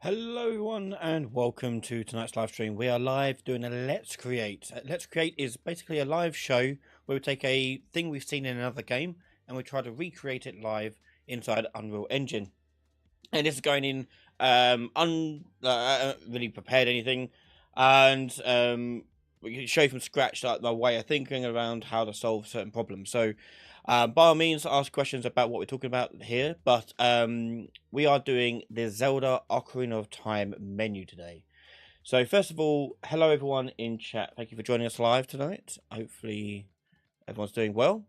Hello everyone and welcome to tonight's live stream. We are live doing a Let's Create. Let's Create is basically a live show where we take a thing we've seen in another game and we try to recreate it live inside Unreal Engine. And this is going in really prepared anything, and we can show you from scratch like my way of thinking around how to solve certain problems. So by all means, ask questions about what we're talking about here, but we are doing the Zelda Ocarina of Time menu today. So first of all, hello everyone in chat. Thank you for joining us live tonight. Hopefully everyone's doing well.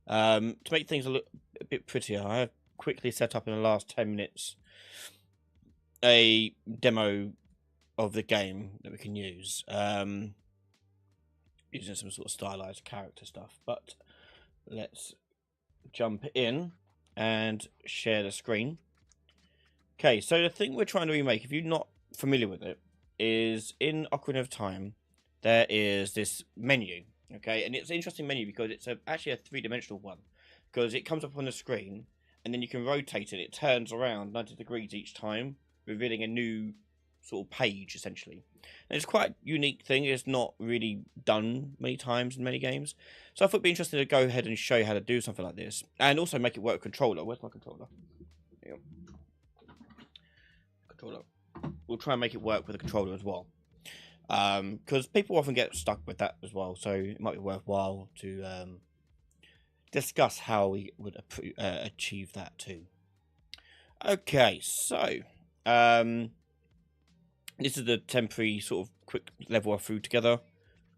To make things a bit prettier, I have quickly set up in the last 10 minutes a demo of the game that we can use, using some sort of stylized character stuff. But let's jump in and share the screen. Okay, so the thing we're trying to remake, if you're not familiar with it, is in Ocarina of Time there is this menu. Okay, and it's an interesting menu because it's actually a three-dimensional one, because it comes up on the screen and then you can rotate it. It turns around 90 degrees each time, revealing a new sort of page essentially. And it's quite a unique thing. It's not really done many times in many games, so I thought it'd be interesting to go ahead and show you how to do something like this, and also make it work with controller. Where's my controller? Here. Controller. We'll try and make it work with a controller as well, because people often get stuck with that as well. So it might be worthwhile to discuss how we would achieve that too. Okay, so this is the temporary sort of quick level I threw together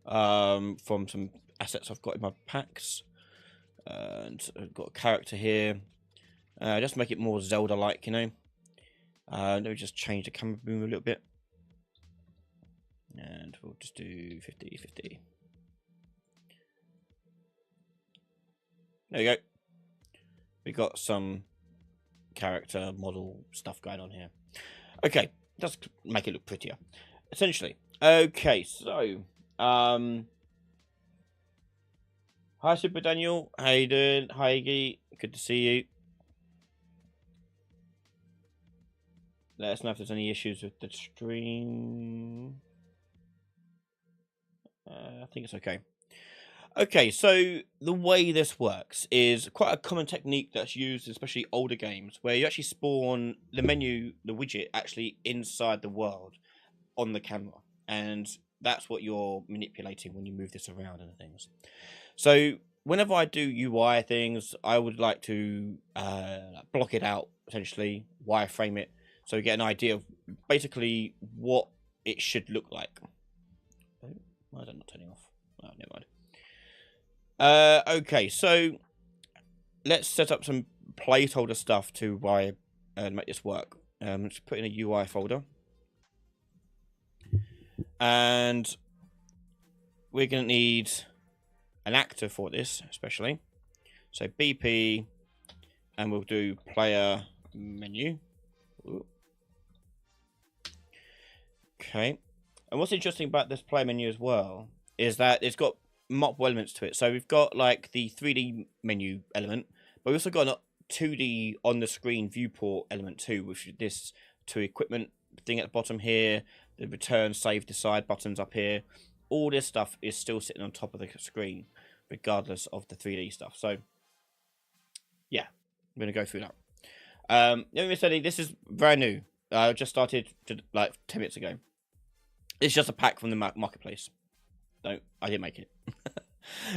from some assets I've got in my packs, and I've got a character here. Just make it more Zelda-like, you know. Let me just change the camera boom a little bit, and we'll just do 50-50. There you go. We got some character model stuff going on here. Okay, just make it look prettier, essentially. Okay, so hi Super Daniel, how you doing? Hi Iggy, good to see you. Let us know if there's any issues with the stream. I think it's okay. Okay, so the way this works is quite a common technique that's used, especially older games, where you actually spawn the menu, the widget, actually inside the world on the camera, and that's what you're manipulating when you move this around and things. So whenever I do UI things, I would like to block it out, essentially wireframe it, so you get an idea of basically what it should look like. Oh, why is that not turning off? Oh, never mind. Okay, so let's set up some placeholder stuff to make this work. Let's put in a UI folder, and we're going to need an actor for this, especially. So BP, and we'll do player menu. Ooh. Okay, and what's interesting about this player menu as well is that it's got multiple elements to it. So we've got like the 3D menu element, but we've also got a 2D on the screen viewport element too, with this to equipment thing at the bottom here, the return, save, decide buttons up here. All this stuff is still sitting on top of the screen, regardless of the 3D stuff. So yeah, I'm gonna go through that. Let me say this is brand new. I just started like 10 minutes ago. It's just a pack from the marketplace. No, I didn't make it.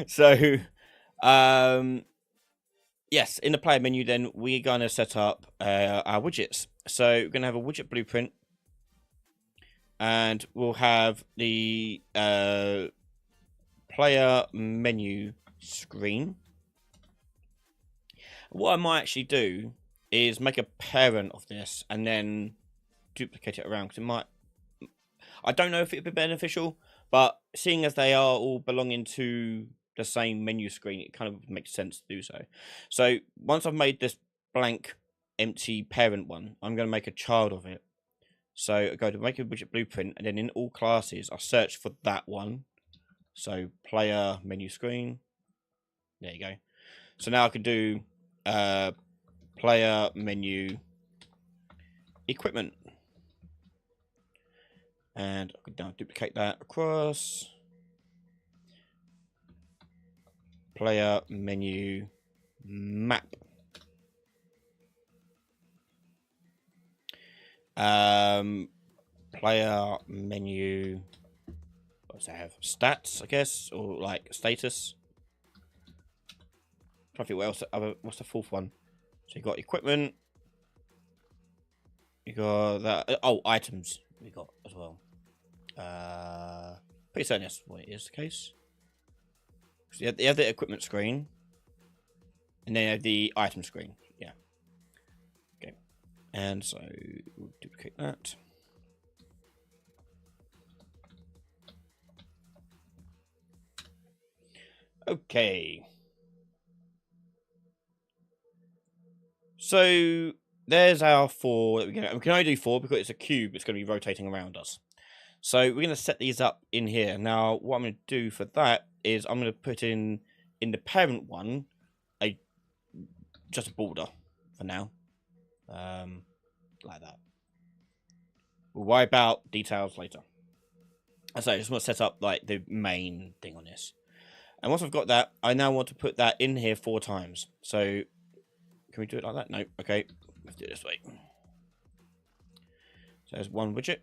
So, yes, in the player menu, then we're going to set up our widgets. So we're going to have a widget blueprint, and we'll have the player menu screen. What I might actually do is make a parent of this and then duplicate it around, because I don't know if it'd be beneficial, but seeing as they are all belonging to the same menu screen, it kind of makes sense to do so. So once I've made this blank, empty parent one, I'm going to make a child of it. So I go to make a widget blueprint, and then in all classes, I search for that one. So player menu screen. There you go. So now I can do player menu equipment. And I could now duplicate that across. Player, menu, map. Player, menu, what does it have? Stats, I guess, or like status. I think what else? What's the fourth one? So you got equipment. You got that. Oh, items we got as well. Pretty certain that's what it is the case. So you have the equipment screen, and then you have the item screen. Yeah. Okay. And so we'll duplicate that. Okay. So there's our 4 that we can only do 4 because it's a cube. It's going to be rotating around us. So we're going to set these up in here. Now, what I'm going to do for that is I'm going to put in the parent one just a border for now, like that. We'll worry about details later. So I just want to set up like the main thing on this. And once I've got that, I now want to put that in here 4 times. So can we do it like that? No. Okay. Let's do it this way. So there's one widget.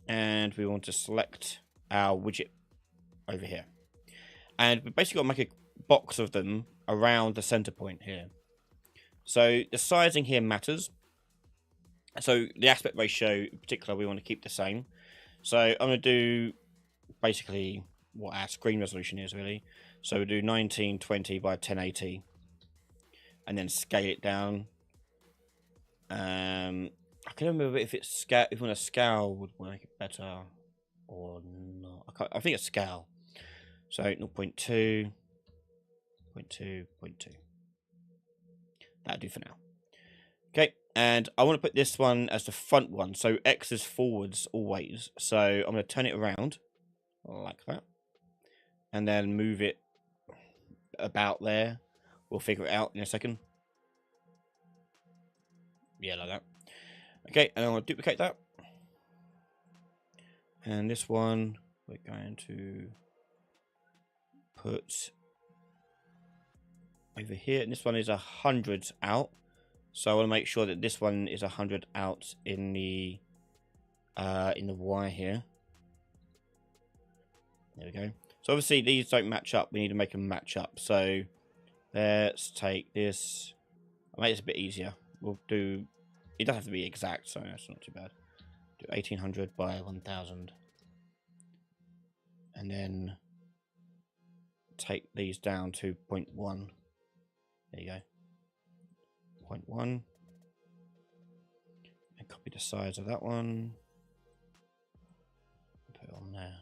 And we want to select our widget over here. And we basically got to make a box of them around the center point here. So the sizing here matters. So the aspect ratio in particular, we want to keep the same. So I'm going to do basically what our screen resolution is really. So we'll do 1920 by 1080. And then scale it down. I can't remember if it's scale. If we want to scale, would make it better or not. I think it's scale. So 0.2, 0.2, 0.2. That'll do for now. Okay, and I want to put this one as the front one. So X is forwards always. So I'm going to turn it around like that, and then move it about there. We'll figure it out in a second. Yeah, like that. Okay, and I'm going to duplicate that. And this one, we're going to put over here. And this one is 100 out. So I want to make sure that this one is 100 out in the Y here. There we go. So obviously these don't match up. We need to make them match up. So let's take this. I'll make this a bit easier. We'll do. It doesn't have to be exact, so that's not too bad. Do 1800 by 1000. And then take these down to 0.1. There you go. 0.1. And copy the size of that one. Put it on there.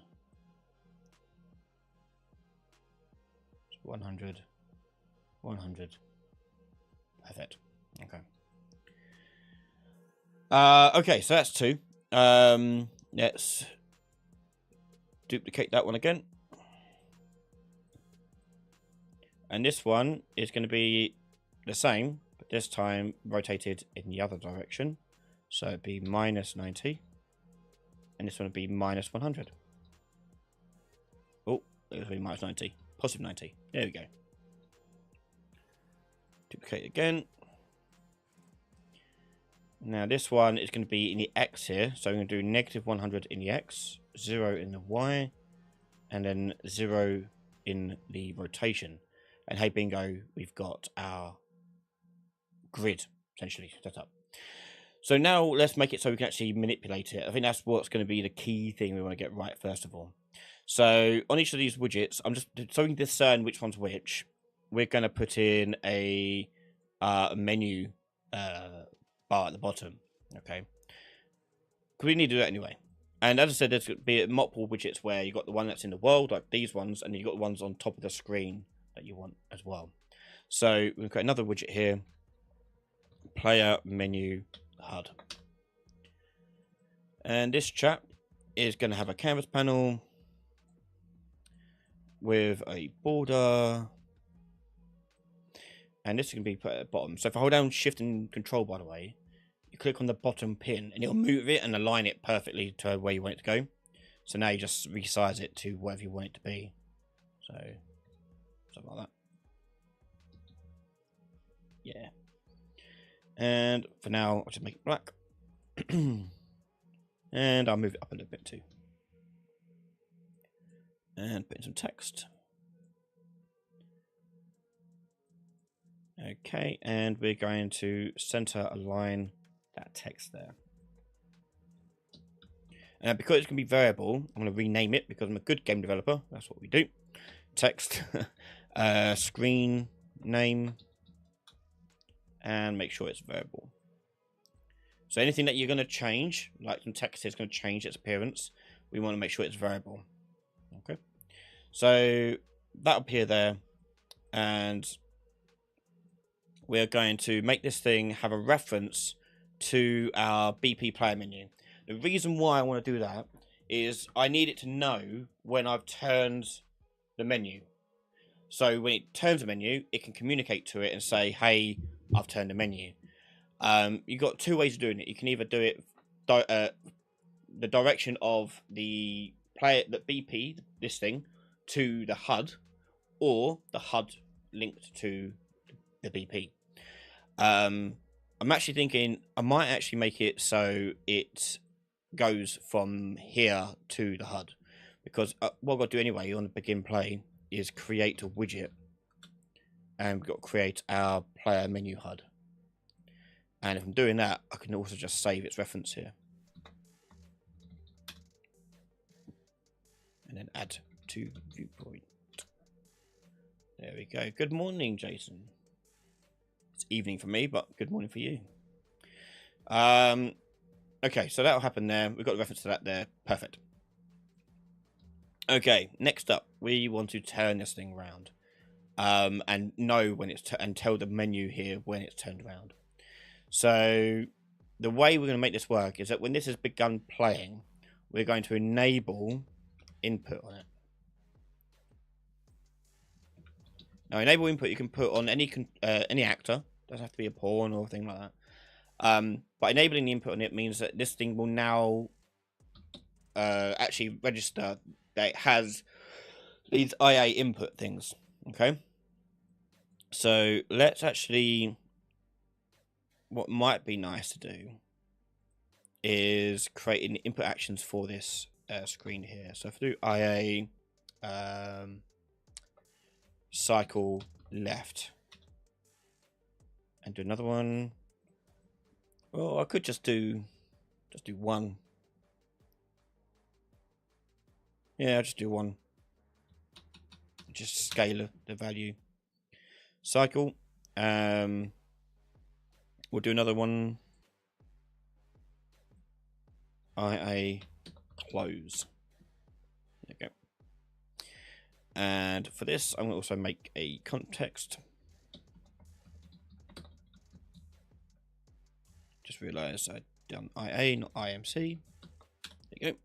100. 100. Perfect. Okay. Okay, so that's 2. Let's duplicate that one again. And this one is going to be the same, but this time rotated in the other direction. So it'd be minus 90. And this one would be minus 100. Oh, it would be minus 90. Positive 90. There we go. Duplicate again. Now this one is going to be in the X here. So I'm going to do negative 100 in the X, 0 in the Y, and then 0 in the rotation. And hey bingo, we've got our grid essentially set up. So now let's make it so we can actually manipulate it. I think that's what's going to be the key thing we want to get right first of all. So on each of these widgets, I'm just so we can discern which one's which. We're going to put in a menu bar at the bottom. Okay, because we need to do that anyway. And as I said, there's going to be multiple widgets where you got the one that's in the world, like these ones, and you got the ones on top of the screen that you want as well. So we've got another widget here. Player menu HUD. And this chap is going to have a canvas panel with a border. And this is going to be put at the bottom. So if I hold down Shift and Control, by the way, you you click on the bottom pin and it'll move it and align it perfectly to where you want it to go. So now you just resize it to whatever you want it to be. So something like that. Yeah. And for now, I'll just make it black. And I'll move it up a little bit too. And put in some text. Okay, and we're going to center align that text there. And because it's going to be variable, I'm going to rename it because I'm a good game developer. That's what we do. Text, screen name, and make sure it's variable. So anything that you're going to change, like some text is going to change its appearance, we want to make sure it's variable. Okay, so that'll appear there, and we're going to make this thing have a reference to our BP player menu. The reason why I want to do that is I need it to know when I've turned the menu. So when it turns the menu, it can communicate to it and say, hey, I've turned the menu. You've got two ways of doing it. You can either do it the direction of the player, the BP, this thing, to the HUD, or the HUD linked to the BP. I'm actually thinking I might actually make it so it goes from here to the HUD, because what I've got to do anyway on the begin play is create a widget, and we've got to create our player menu HUD. And if I'm doing that, I can also just save its reference here and then add to viewpoint. There we go. Good morning, Jason. It's evening for me, but good morning for you. Okay, so that'll happen there. We've got the reference to that there. Perfect. Okay, next up, we want to turn this thing around, and know when it's and tell the menu here when it's turned around. So the way we're going to make this work is that when this has begun playing, we're going to enable input on it. Now, enable input you can put on any actor. Doesn't have to be a pawn or a thing like that. But enabling the input on it means that this thing will now actually register that it has these IA input things. Okay. So let's actually, what might be nice to do is create input actions for this screen here. So if I do IA cycle left and do another one, well, I could just do one. Yeah, I'll just do one. Just scale the value. Cycle. We'll do another one. IA close. There we go. And for this, I'm going to also make a context. Just realised I'd done IA, not IMC. There you go.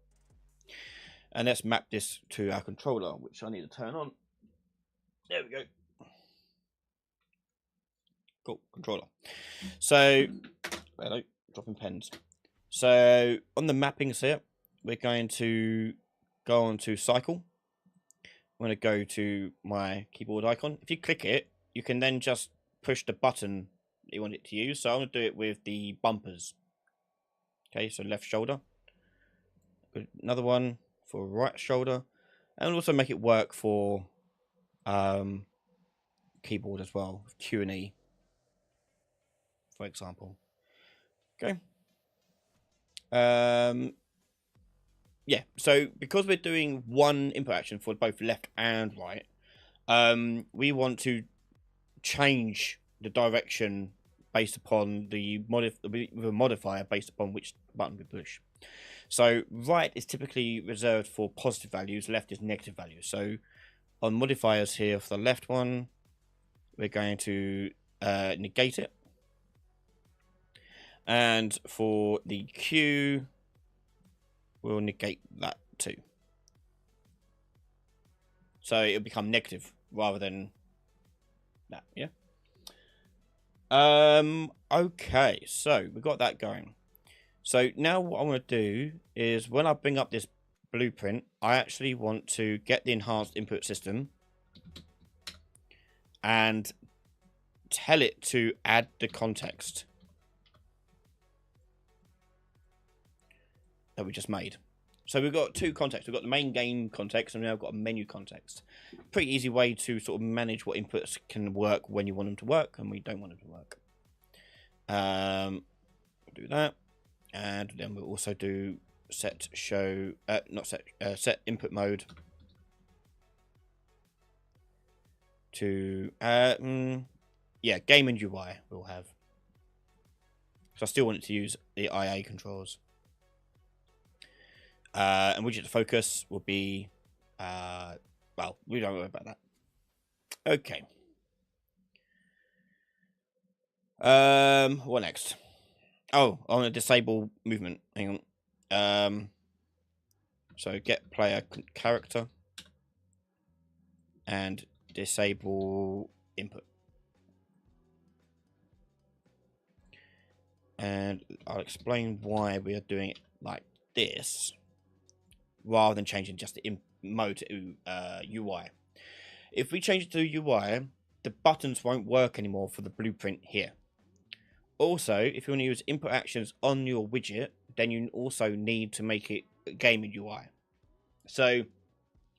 And let's map this to our controller, which I need to turn on. There we go. Cool, controller. So, hello, dropping pens. So, on the mappings here, we're going to go on to cycle. I'm going to go to my keyboard icon. If you click it, you can then just push the button that you want it to use. So, I'm going to do it with the bumpers. Okay, so left shoulder. Another one for right shoulder, and also make it work for keyboard as well, Q and E, for example. Okay. Yeah, so because we're doing one input action for both left and right, we want to change the direction based upon the modifier based upon which button we push. So right is typically reserved for positive values, left is negative values. So on modifiers here for the left one, we're going to negate it. And for the Q, we'll negate that too. So it'll become negative rather than that, yeah? Okay, so we got that going. So now what I want to do is when I bring up this blueprint, I actually want to get the enhanced input system and tell it to add the context that we just made. So we've got two contexts. We've got the main game context and now we've got a menu context. Pretty easy way to sort of manage what inputs can work when you want them to work and we don't want them to work. We'll do that. And then we'll also do set input mode to yeah, game and UI we'll have. So I still want it to use the IA controls. And widget to focus will be well, we don't worry about that. Okay. What next? Oh, I want to disable movement. Hang on. So get player character and disable input. And I'll explain why we are doing it like this rather than changing just the mode to UI. If we change it to UI, the buttons won't work anymore for the blueprint here. Also, if you want to use input actions on your widget, then you also need to make it game and UI. So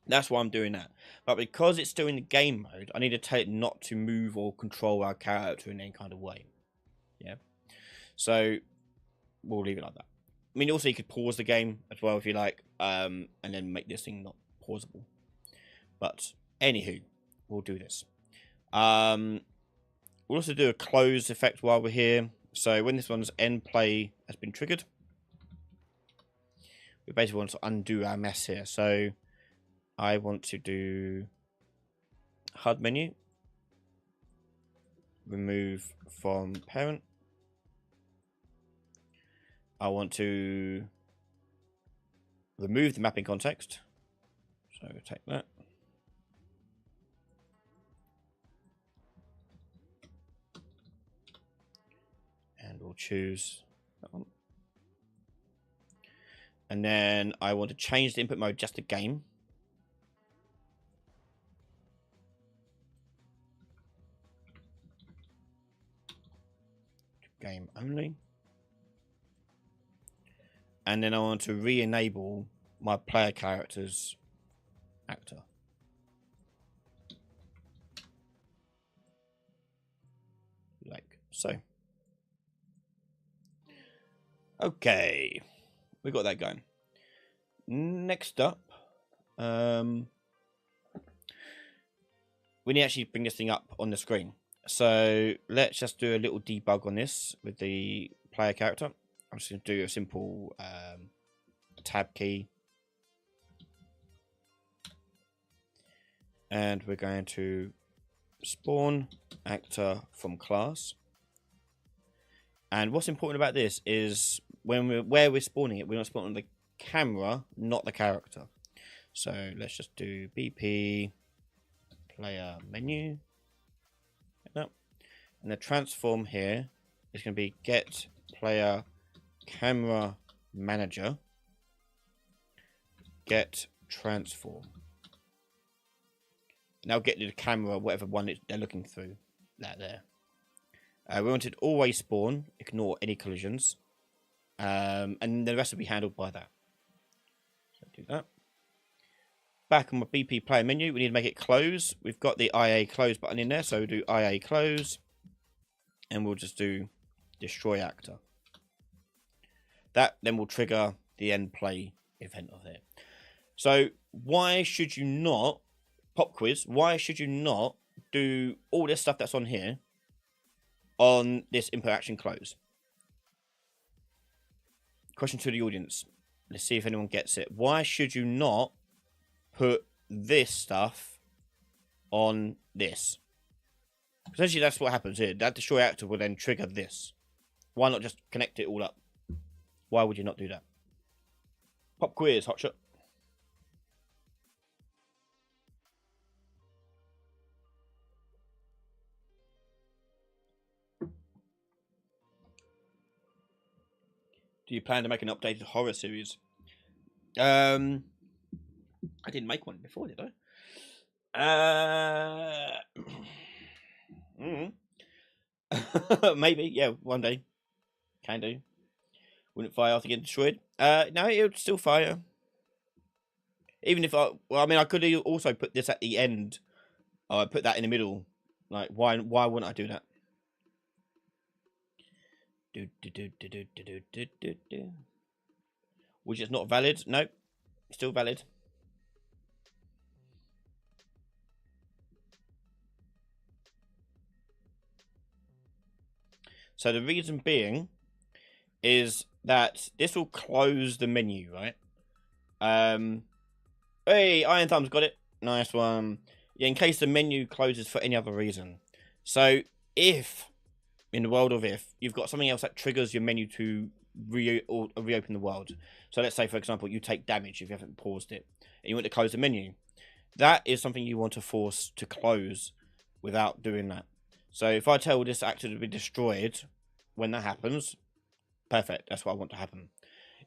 that's why I'm doing that. But because it's still in the game mode, I need to tell it not to move or control our character in any kind of way. Yeah. So we'll leave it like that. I mean, also you could pause the game as well if you like, and then make this thing not pausable. But anywho, we'll do this. We'll also do a close effect while we're here. So when this one's end play has been triggered, we basically want to undo our mess here. So I want to do HUD menu, remove from parent. I want to remove the mapping context. So take that. And we'll choose that one. And then I want to change the input mode just to game. Game only. And then I want to re-enable my player character's actor. Like so. Okay. We got that going. Next up, we need to actually bring this thing up on the screen. So let's just do a little debug on this with the player character. I'm just going to do a simple tab key. And we're going to spawn actor from class. And what's important about this is where we're spawning it, we're not spawning the camera, not the character. So let's just do BP player menu. And the transform here is going to be get player camera manager get transform. Now get the camera, whatever one they're looking through. That there. We wanted always spawn, ignore any collisions. And the rest will be handled by that. So do that. Back on my BP player menu, we need to make it close. We've got the IA close button in there, so we'll do IA close. And we'll just do destroy actor. That then will trigger the end play event of it. So why should you not, pop quiz, why should you not do all this stuff that's on here on this input action close? Question to the audience. Let's see if anyone gets it. Why should you not put this stuff on this? Essentially, that's what happens here. That destroy actor will then trigger this. Why not just connect it all up? Why would you not do that? Pop quiz, hotshot. Do you plan to make an updated horror series? I didn't make one before, did I? Maybe, yeah, one day. Can do. Wouldn't fire after getting destroyed? No, it would still fire. Even if well, I mean, I could also put this at the end. Or put that in the middle. Like, why wouldn't I do that? Which is not valid. Nope. Still valid. So the reason being is that this will close the menu, right? Hey, Iron Thumb's got it. Nice one. Yeah, in case the menu closes for any other reason. So if, in the world of if, you've got something else that triggers your menu to reopen the world. So let's say, for example, you take damage if you haven't paused it, and you want to close the menu. That is something you want to force to close without doing that. So if I tell this actor to be destroyed when that happens, perfect, that's what I want to happen.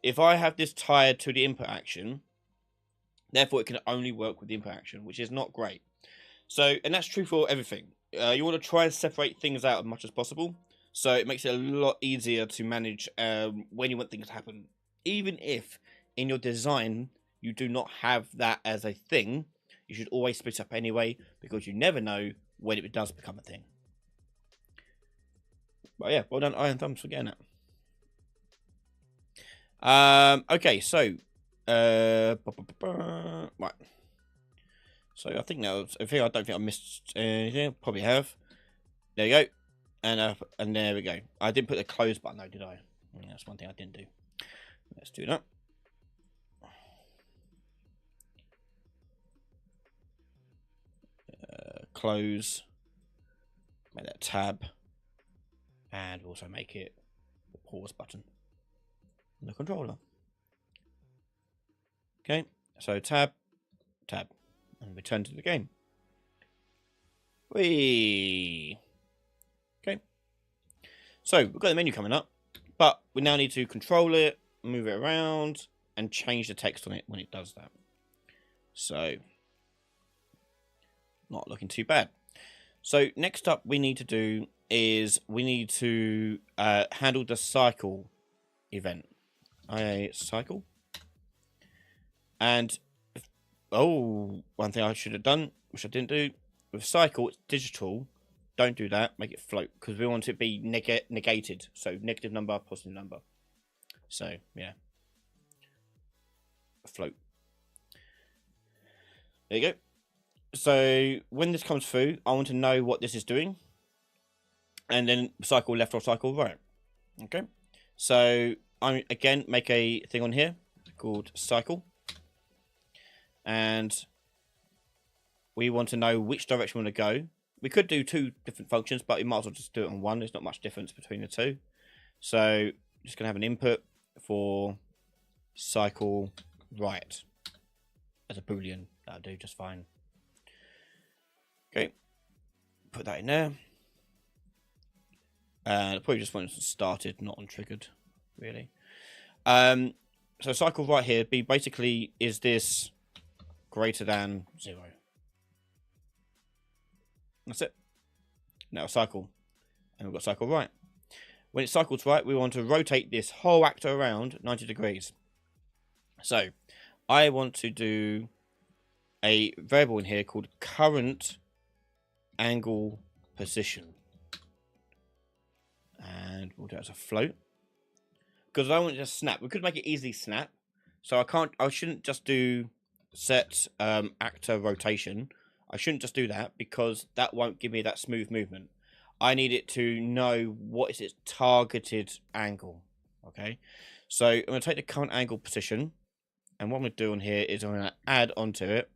If I have this tied to the input action, therefore it can only work with the input action, which is not great. So, and that's true for everything. You want to try and separate things out as much as possible, so it makes it a lot easier to manage when you want things to happen. Even if in your design you do not have that as a thing, you should always split up anyway, because you never know when it does become a thing. But yeah, well done, Iron Thumbs, for getting that. Okay, so right. So I think that was. I don't think I missed anything. Probably have. There you go, and there we go. I didn't put the close button though, did I? That's one thing I didn't do. Let's do that. Close. Make that tab, and also make it the pause button on the controller. Okay, so tab, and return to the game. Whee! Okay, so we've got the menu coming up, but we now need to control it, move it around, and change the text on it when it does that. So, not looking too bad. So next up we need to do is we need to handle the cycle event. Cycle. And one thing I should have done, which I didn't do, with cycle, it's digital. Don't do that. Make it float, because we want it to be negated. So negative number, positive number. So yeah, float. There you go. So when this comes through, I want to know what this is doing, and then cycle left or cycle right. Okay. So I again make a thing on here called cycle. And we want to know which direction we want to go. We could do two different functions, but we might as well just do it on one. There's not much difference between the two. So just going to have an input for cycle right as a boolean. That'll do just fine. Okay, put that in there. Probably just when it's started, not untriggered, really. So cycle right here be basically, is this greater than 0? That's it. Now cycle, and we've got cycle right. When it cycles right, we want to rotate this whole actor around 90 degrees. So I want to do a variable in here called current angle position, and we'll do it as a float, because I don't want it to snap. We could make it easily snap, so I shouldn't just do set actor rotation. I shouldn't just do that, because that won't give me that smooth movement. I need it to know what is its targeted angle. Okay, so I'm going to take the current angle position, and what I'm going to do on here is I'm going to add onto it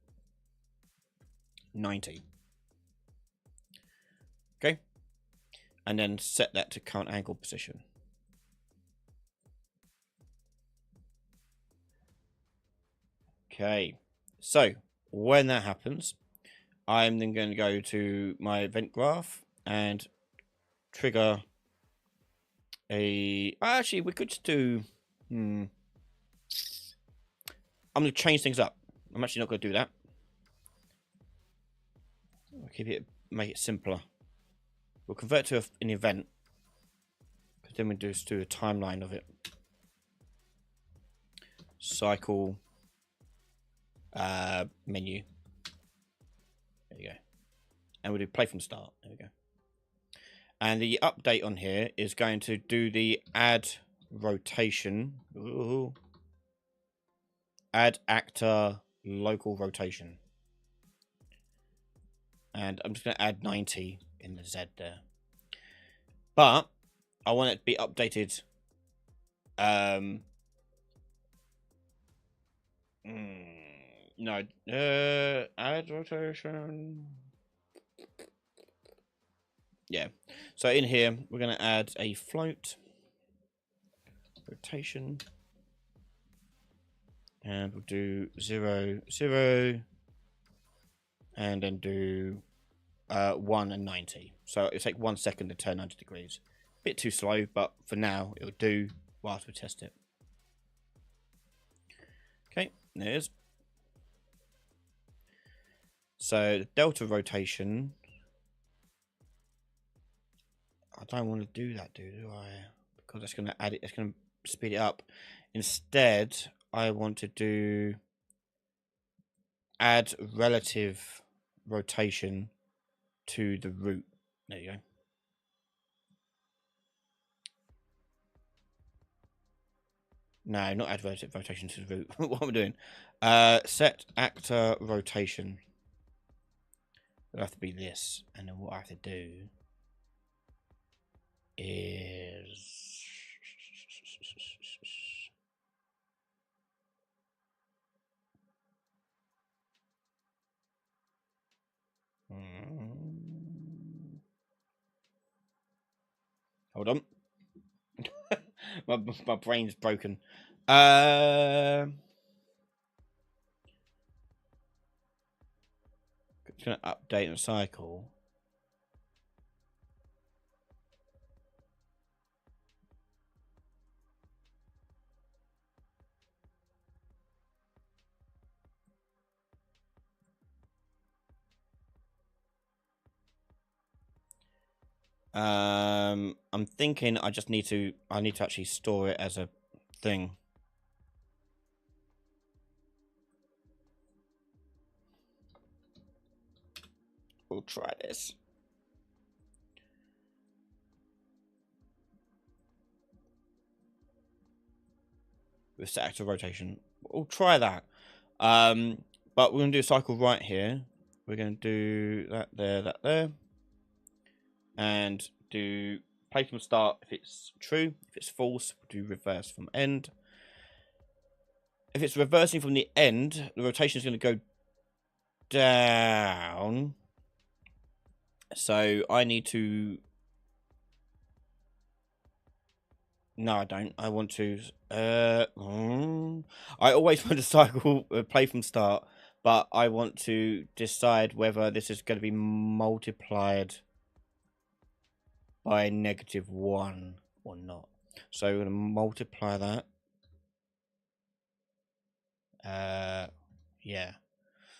90. Okay, and then set that to current angle position. Okay, so when that happens, I'm then going to go to my event graph and trigger a... Actually, we could just do I'm going to change things up. I'm actually not going to do that. I'll keep it, make it simpler. We'll convert to an event. Because then we just do a timeline of it. Cycle. Menu. There you go. And we'll do play from start. There we go. And the update on here is going to do the add rotation. Ooh. Add actor local rotation. And I'm just going to add 90 in the Z there. But I want it to be updated. No. Add rotation. Yeah. So in here, we're going to add a float rotation. And we'll do 0, 0. And then do 1 and 90. So it'll take 1 second to turn 90 degrees. Bit too slow, but for now it'll do whilst we test it. Okay, there it is. So the delta rotation. I don't want to do that, do I? Because it's going to add it. It's going to speed it up. Instead, I want to do add relative rotation to the root. There you go. No, not add relative rotation to the root. What am I doing? Set actor rotation. It'll have to be this. And then what I have to do is... Hold on. my brain's broken. It's going to update and cycle. I'm thinking I need to actually store it as a thing. We'll try this. With set actor rotation. We'll try that. But we're going to do a cycle right here. We're going to do that there. And do play from start if it's true. If it's false, we'll do reverse from end. If it's reversing from the end, the rotation is going to go down. So I need to... No, I don't. I want to... I always want to cycle play from start, but I want to decide whether this is going to be multiplied by -1 or not. So we're going to multiply that. Yeah.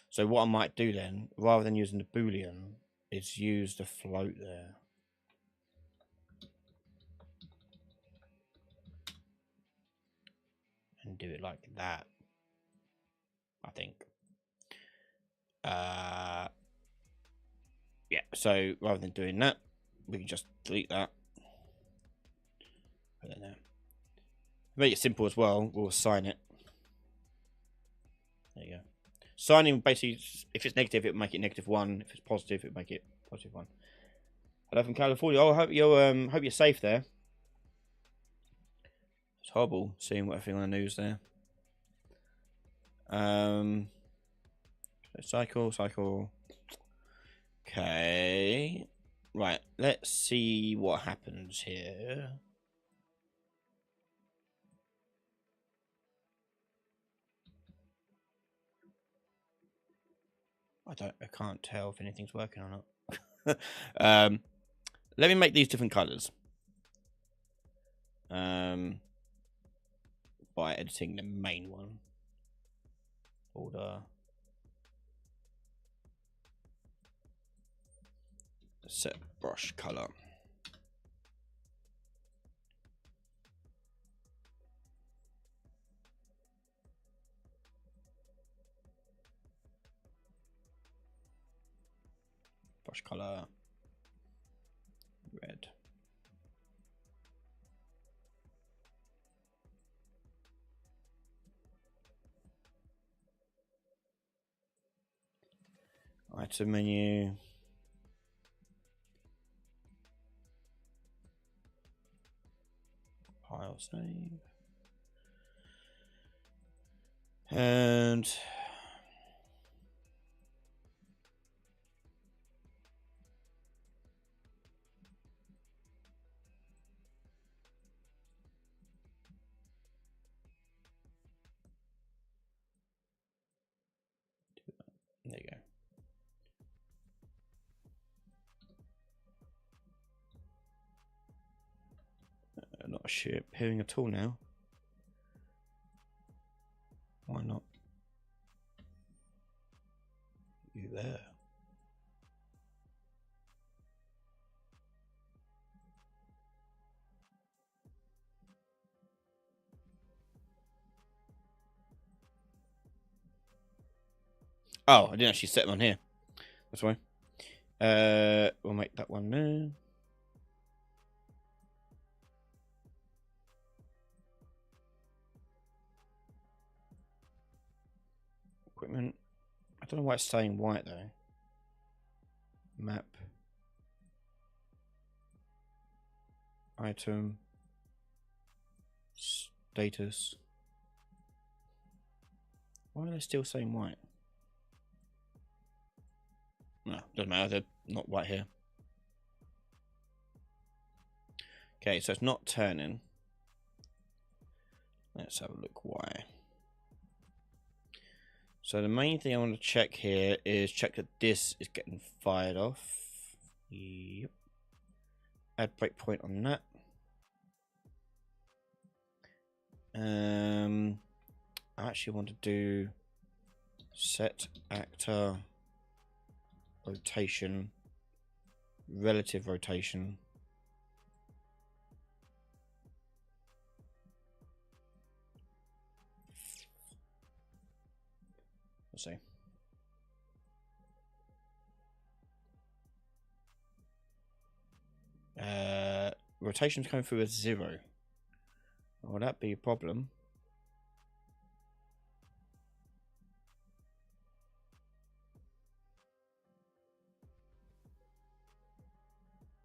So what I might do then, rather than using the Boolean, is use the float there. And do it like that. I think. Yeah, so rather than doing that, we can just delete that. Put it there. Make it simple as well, we'll assign it. There you go. Signing basically, if it's negative, it'll make it -1. If it's positive, it'll make it +1. Hello from California. Oh, I hope you're safe there. It's horrible seeing what everything on the news there. Cycle. Okay. Right, let's see what happens here. I can't tell if anything's working or not. Let me make these different colors. by editing the main one. Order. Set brush color. Brush color. Red. Item menu. File save. And there you go. Not appearing at all now. Why not? You there? Oh, I didn't actually set them on here. That's why. We'll make that one now. Equipment. I don't know why it's saying white though. Map. Item. Status. Why are they still saying white? No, doesn't matter. They're not white here. Okay, so it's not turning. Let's have a look why. So the main thing I want to check here is check that this is getting fired off. Yep. Add breakpoint on that. I actually want to do set actor rotation, relative rotation. Let's see. Rotation's coming through as 0. Will that be a problem?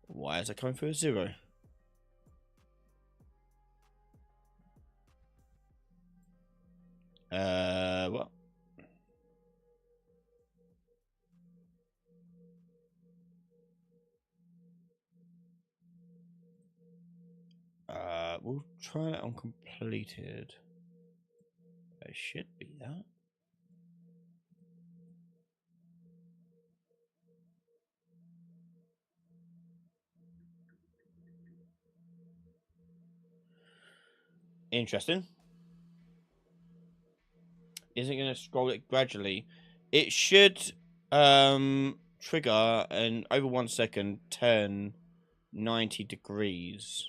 Why is it coming through as 0? What? We'll try that on completed. There should be that. Interesting. Isn't going to scroll it gradually. It should trigger and over 1 second turn 90 degrees.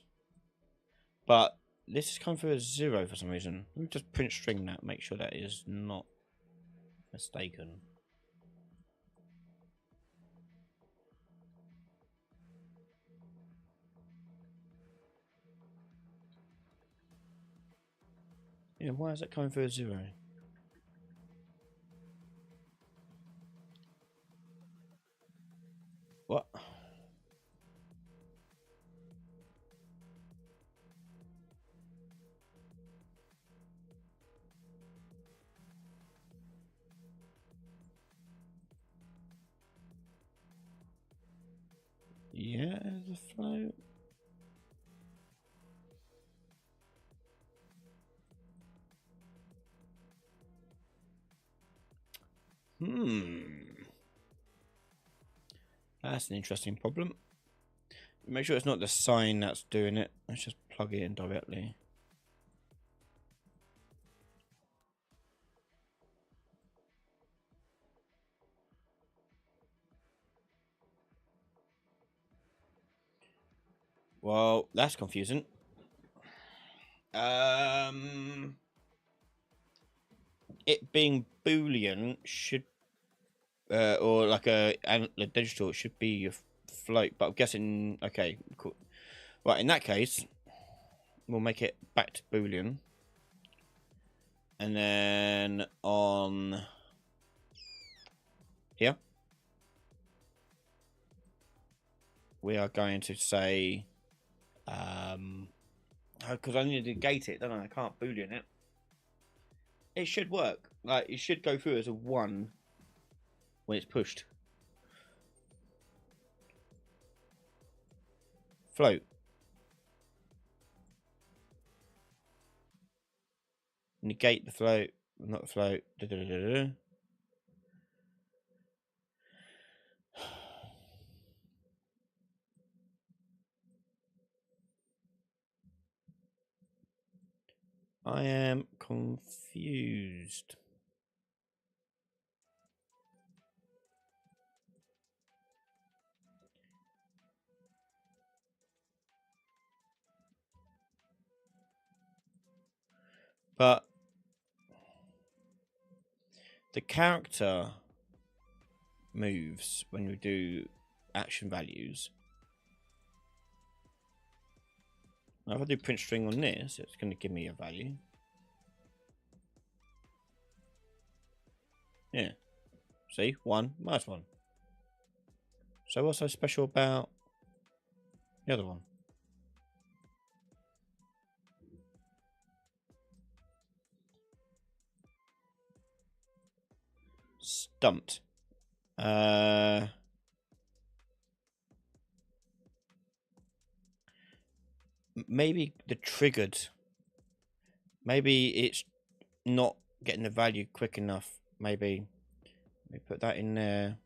But this is coming through as 0 for some reason. Let me just print string that, make sure that is not mistaken. Yeah, why is that coming through as 0? What? Yeah, the float. That's an interesting problem. Make sure it's not the sign that's doing it. Let's just plug it in directly. Well, that's confusing. It being Boolean should, or like a digital, it should be a float. But I'm guessing. Okay, cool. Right, in that case, we'll make it back to Boolean, and then on here, we are going to say, because I need to gate it, don't I? I can't Boolean it. It should work. Like, it should go through as a 1 when it's pushed. Float. Negate the float. Not the float. Da, da, da, da, da. I am confused. But the character moves when you do action values. Now if I do print string on this, it's going to give me a value. Yeah. See? 1 minus 1. So what's so special about the other one? Stumped. Maybe the triggered. Maybe it's not getting the value quick enough. Maybe let me put that in there.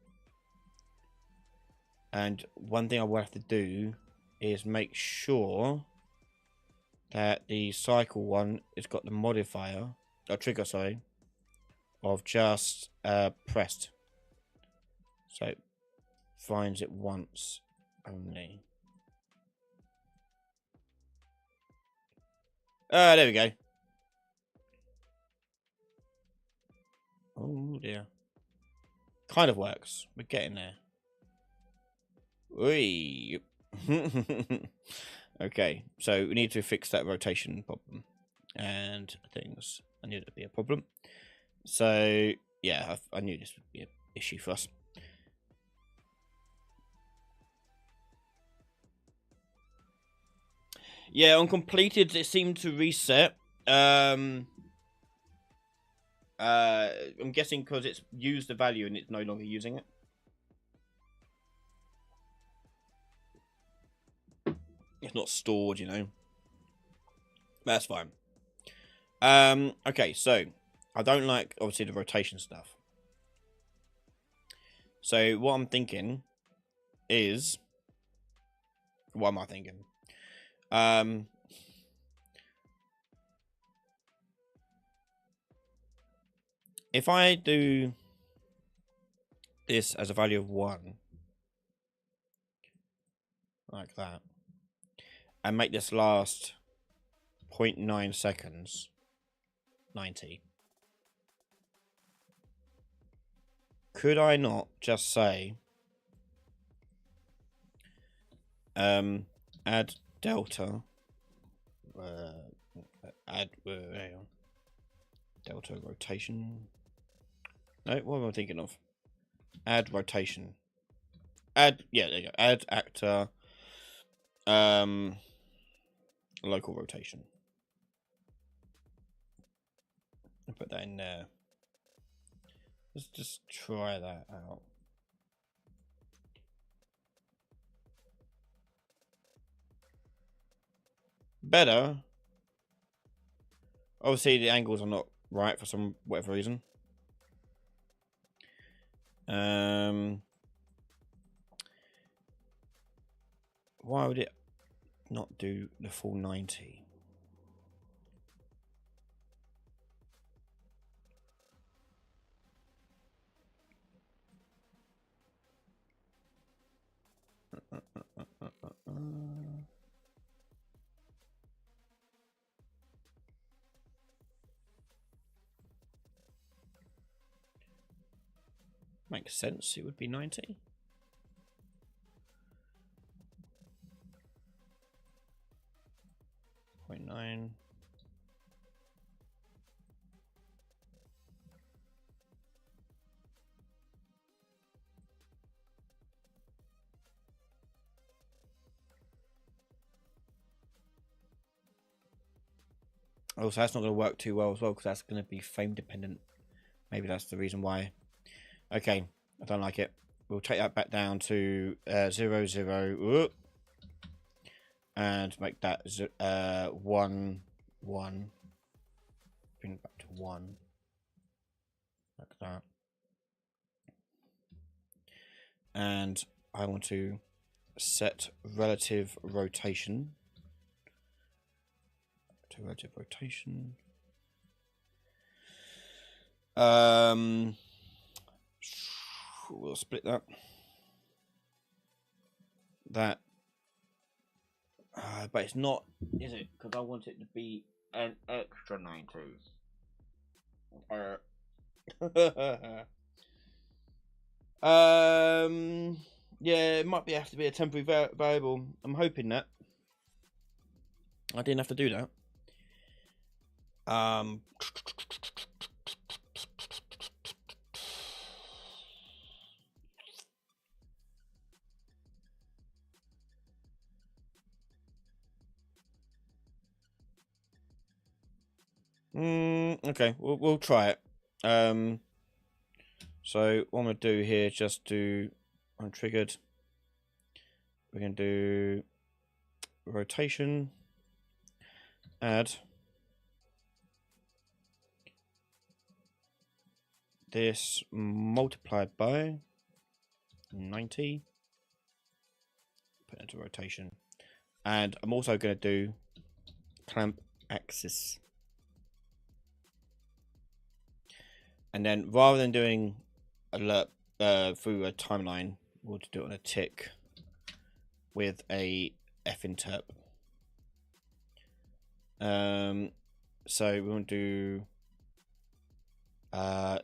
And one thing I will have to do is make sure that the cycle one has got the modifier, or trigger, sorry, of just pressed. So it finds it once only. There we go. Oh dear. Kind of works. We're getting there. Oi. Okay, so we need to fix that rotation problem and things. I knew that'd be a problem. So yeah, I knew this would be an issue for us. Yeah, on completed, it seemed to reset. I'm guessing because it's used the value and it's no longer using it. It's not stored, you know. That's fine. Okay, so I don't like obviously the rotation stuff. So what I'm thinking is, what am I thinking? If I do this as a value of 1, like that, and make this last 0.9 seconds, 90. Could I not just say, add delta, add delta rotation? No, what am I thinking of? Add rotation. Add, yeah, there you go. Add actor, local rotation. I'll put that in there. Let's just try that out. Better. Obviously, the angles are not right for some whatever reason. Why would it not do the full 90? Makes sense. It would be 90. Point 9. Also, that's not going to work too well as well because that's going to be frame dependent. Maybe that's the reason why. Okay, I don't like it. We'll take that back down to 0, 0, and make that 1, 1. Bring it back to 1, like that. And I want to set relative rotation to relative rotation. We'll split that. But it's not, is it? Because I want it to be an extra 90. Yeah, it might have to be a temporary variable. I'm hoping that I didn't have to do that. Okay, we'll try it. So what I'm gonna do here is just do untriggered. We're gonna do rotation, add this multiplied by 90, put it into rotation, and I'm also gonna do clamp axis. And then rather than doing alert through a timeline, we'll do it on a tick with a finterp. So we want to do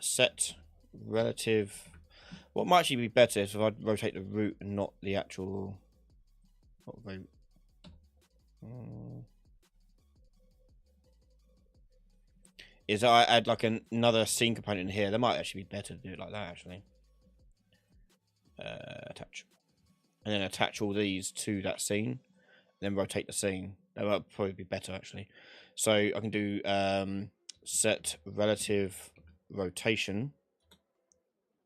set relative. What might actually be better is if I rotate the root and not the actual root. Is I add like another scene component in here. That might actually be better to do it like that actually. Attach. And then attach all these to that scene. Then rotate the scene. That might probably be better actually. So I can do set relative rotation.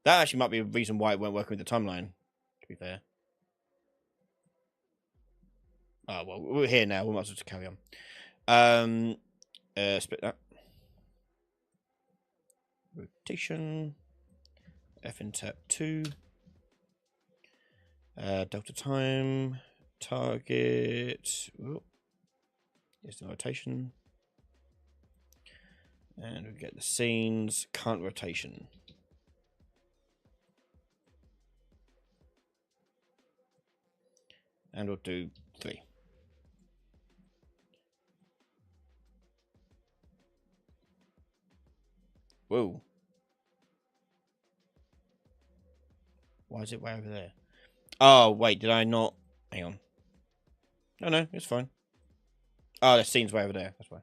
That actually might be a reason why it won't work with the timeline, to be fair. Oh well, we're here now, we might as well just carry on. Split that. Rotation. Finterp 2. Delta time. Target. Ooh. Here's the rotation. And we get the scenes. Current rotation. And we'll do 3. Whoa. Why is it way over there? Oh, wait, did I not? Hang on. Oh, no, it's fine. Oh, the scene's way over there. That's why.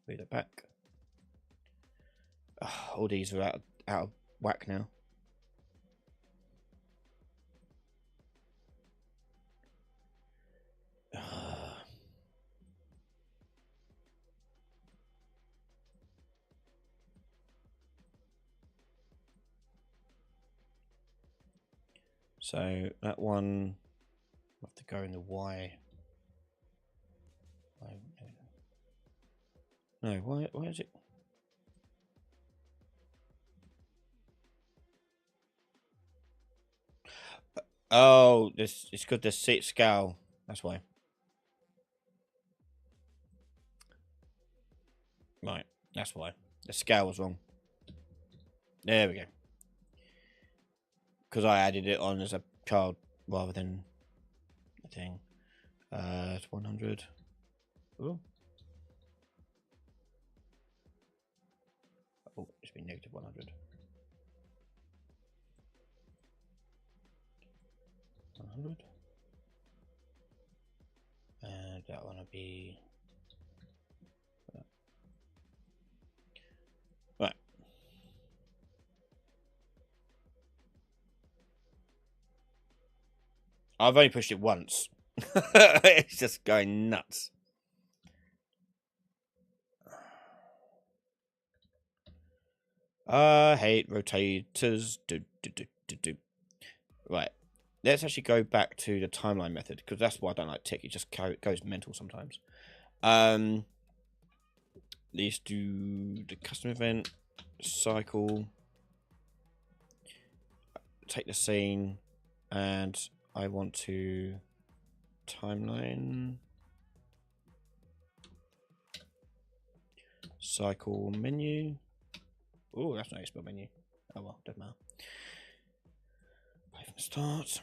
Move it back. Oh, all these are out of whack now. So that one will have to go in the Y. No, why is it? Oh, it's got the scale. That's why. Right, that's why. The scale was wrong. There we go. Because I added it on as a child rather than a thing. It's 100. Ooh. Oh, it's been negative 100. 100. And that one will be... Right. I've only pushed it once. It's just going nuts. I hate rotators. Right. Let's actually go back to the timeline method, because that's why I don't like tick. It just goes mental sometimes. Let's do the custom event cycle. Take the scene, and I want to timeline cycle menu. Oh, that's not a spell menu. Oh well, doesn't matter. Play from the start.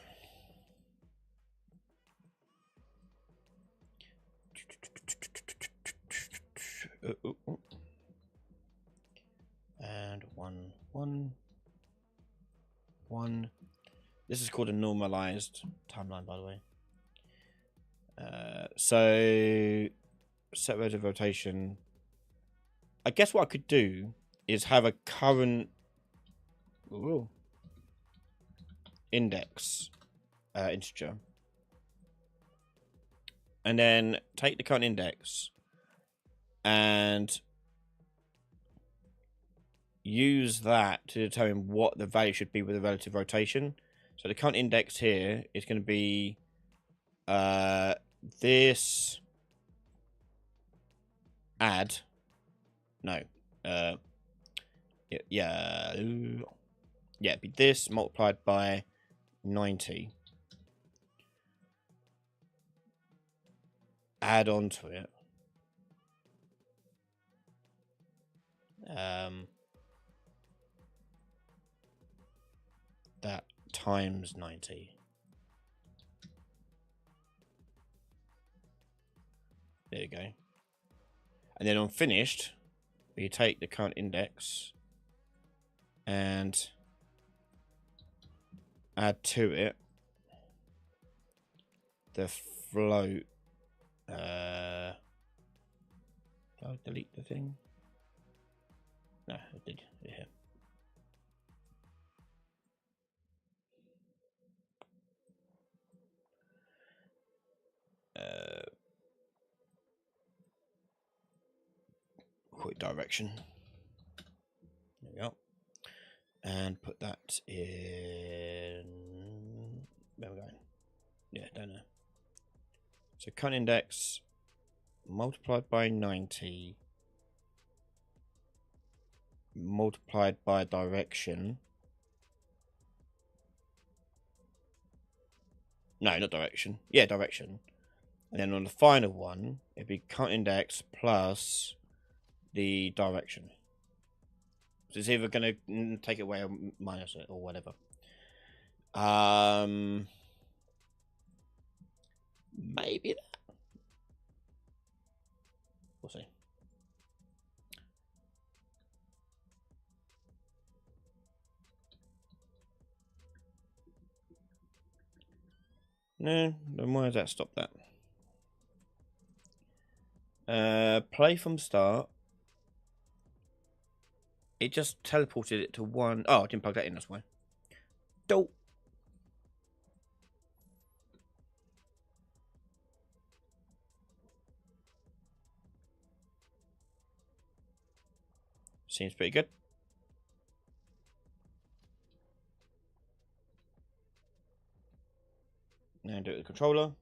And 1, 1, 1. This is called a normalized timeline, by the way. So set rate of rotation. I guess what I could do is have a current index integer, and then take the current index and use that to determine what the value should be with the relative rotation. So the current index here is going to be this add it'd be this multiplied by 90, add on to it that times 90. There you go. And then on finished, we take the current index and add to it the float. I'll delete the thing. No, I did. Yeah. Quick direction. There we go. And put that in. Where are we going? Yeah, down there. So current index multiplied by 90 multiplied by direction. No, not direction. Yeah, direction. And then on the final one, it'd be current index plus the direction. So it's either going to take it away or minus it or whatever. Maybe that. We'll see. No, then why does that stop that? Play from start. It just teleported it to 1. Oh, I didn't plug that in, that's why. Dope. Seems pretty good. Now do it with the controller.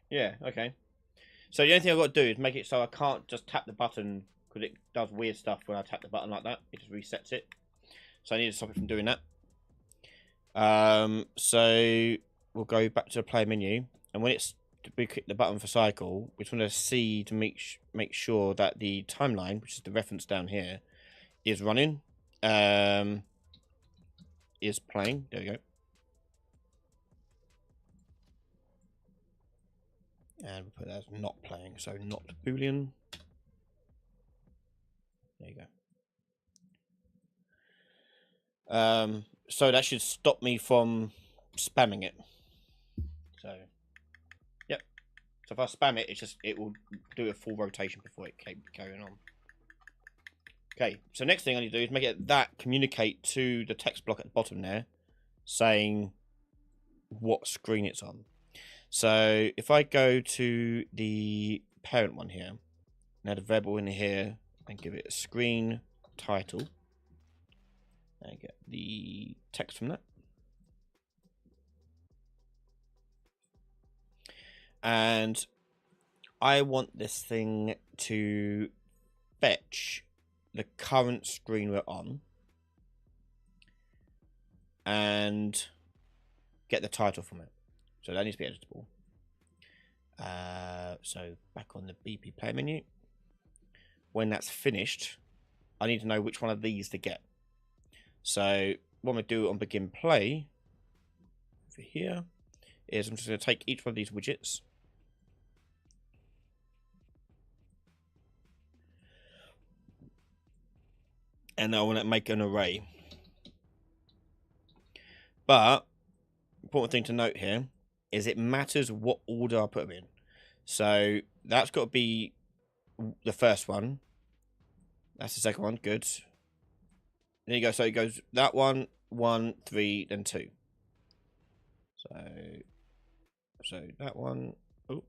Yeah, okay. So the only thing I've got to do is make it so I can't just tap the button, because it does weird stuff when I tap the button like that. It just resets it. So I need to stop it from doing that. So we'll go back to the play menu, and when we click the button for cycle, we just want to see to make sure that the timeline, which is the reference down here, is running. Is playing. There we go. And we'll put that as not playing, so not Boolean. There you go. So that should stop me from spamming it. So, yep. So if I spam it, it will do a full rotation before it keeps going on. Okay, so next thing I need to do is make it that communicate to the text block at the bottom there, saying what screen it's on. So if I go to the parent one here, and add a variable in here, and give it a screen title, and get the text from that. And I want this thing to fetch the current screen we're on and get the title from it. So that needs to be editable. So back on the BP player menu. When that's finished, I need to know which one of these to get. So what I'm going to do on begin play over here is I'm just going to take each one of these widgets, and I want to make an array. But important thing to note here is it matters what order I put them in. So that's got to be the first one. That's the second one. Good. There you go. So it goes that one, 1, 3, then 2. So that one. Oh.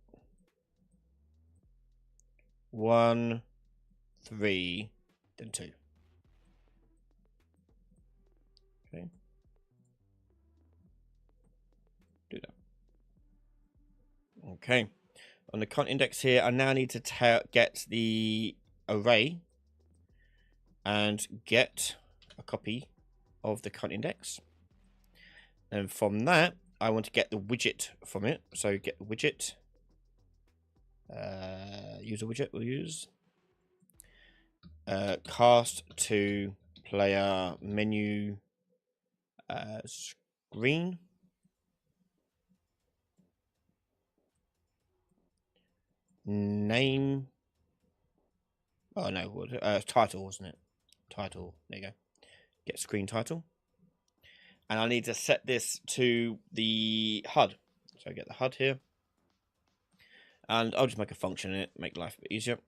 1, 3, then 2. Okay. Do that. Okay. On the content index here, I now need to get the array and get a copy of the content index. And from that, I want to get the widget from it. So get the widget. User widget we'll use. Cast to player menu screen. Name. Oh no, title, wasn't it? Title. There you go. Get screen title. And I need to set this to the HUD. So I get the HUD here. And I'll just make a function in it, make life a bit easier.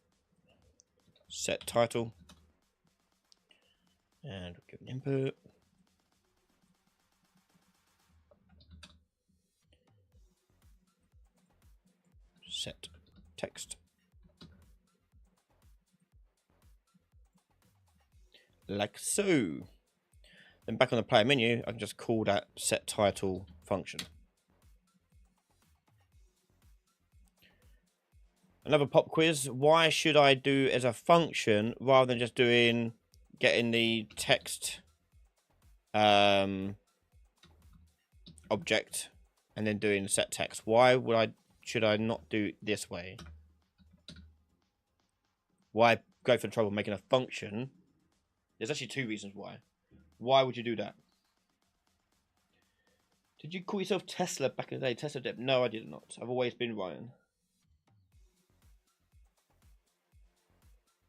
Set title. And we'll give an input. Set text. Like so. Then back on the player menu, I can just call that set title function. Another pop quiz. Why should I do as a function rather than just getting the text object and then doing set text? Why should I not do it this way? Why go for the trouble of making a function? There's actually 2 reasons why. Why would you do that? Did you call yourself Tesla back in the day? Tesla Deb? No, I did not. I've always been Ryan.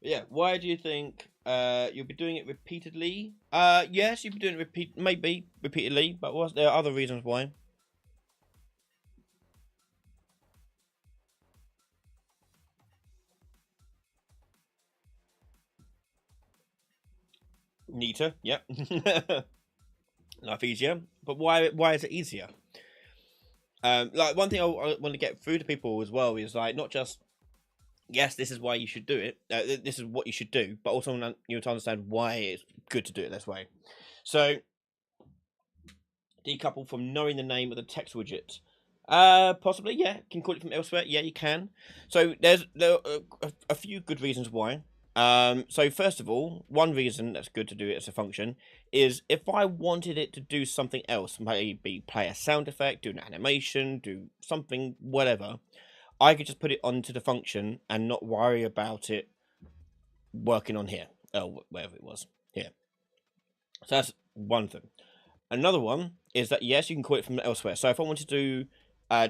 But yeah, why do you think you'll be doing it repeatedly? Yes, you'll be doing it maybe repeatedly, but there are other reasons why. Neater, yep. Life easier. But why is it easier? Like one thing I want to get through to people as well is like not just yes, this is why you should do it. This is what you should do, but also you have to understand why it's good to do it this way. So decouple from knowing the name of the text widget. Possibly, yeah. Can you call it from elsewhere? Yeah, you can. So there are a few good reasons why. So first of all, one reason that's good to do it as a function is if I wanted it to do something else, maybe play a sound effect, do an animation, do something, whatever, I could just put it onto the function and not worry about it working on here, or wherever it was, here. So that's one thing. Another one is that, yes, you can call it from elsewhere. So if I wanted to do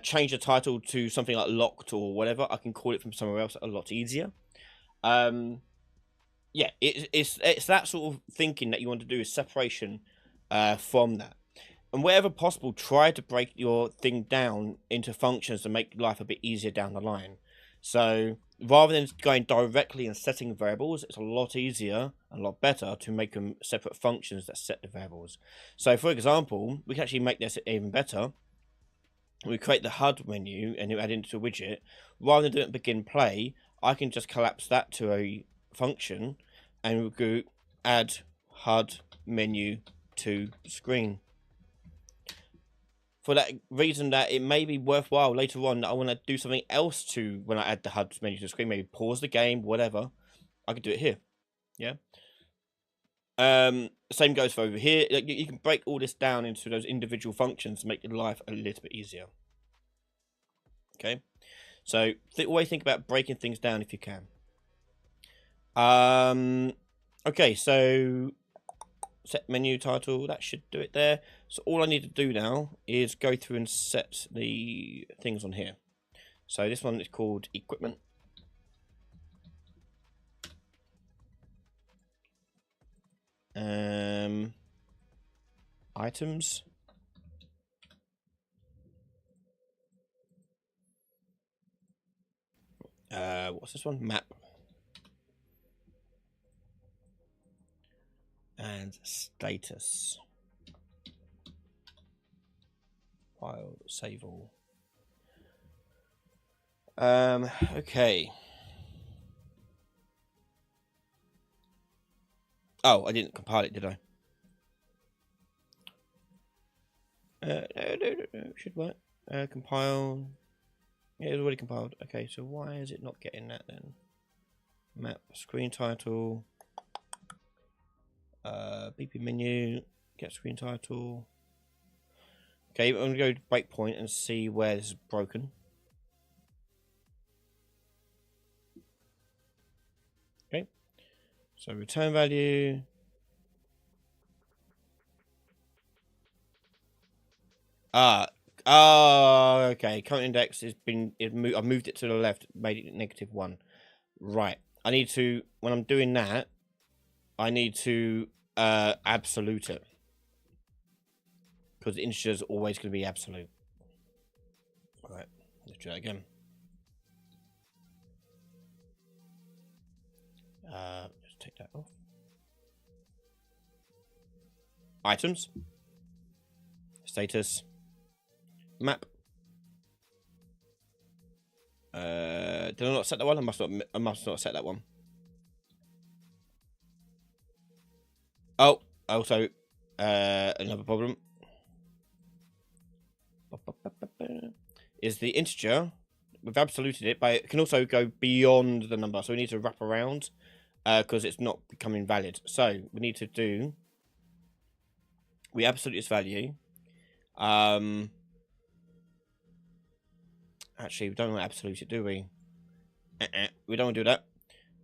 change the title to something like locked or whatever, I can call it from somewhere else a lot easier. Yeah, it's that sort of thinking that you want to do, is separation from that. And wherever possible, try to break your thing down into functions to make life a bit easier down the line. So rather than going directly and setting variables, it's a lot easier and a lot better to make them separate functions that set the variables. So for example, we can actually make this even better. We create the HUD menu and you add it into a widget. Rather than doing begin play, I can just collapse that to a function and we'll go add HUD menu to screen. For that reason that it may be worthwhile later on that I want to do something else to when I add the HUD menu to the screen, maybe pause the game, whatever, I can do it here. Yeah. Same goes for over here. You can break all this down into those individual functions to make your life a little bit easier. Okay, so always think about breaking things down if you can. Okay, so set menu title, that should do it there. So all I need to do now is go through and set the things on here. So this one is called equipment. Items. What's this one? Map. And status. File, save all. Okay. Oh, I didn't compile it, did I? No, it should work. Compile. Yeah, it's already compiled. Okay, so why is it not getting that then? Map, screen title. BP menu, get screen title. Okay, I'm going to go to breakpoint and see where this is broken. Okay, so return value. Okay. Current index has been. I moved it to the left, made it -1. Right. I need to, when I'm doing that, I need to absolute it, because the integer is always going to be absolute. All right. Let's try that again. Let's take that off. Items. Status. Map. Did I not set that one? I must not set that one. Oh, also another problem is the integer. We've absoluted it, but it can also go beyond the number, so we need to wrap around because it's not becoming valid. So we need to do, we absolute its value. Actually, we don't want to absolute it, do we? We don't want to do that.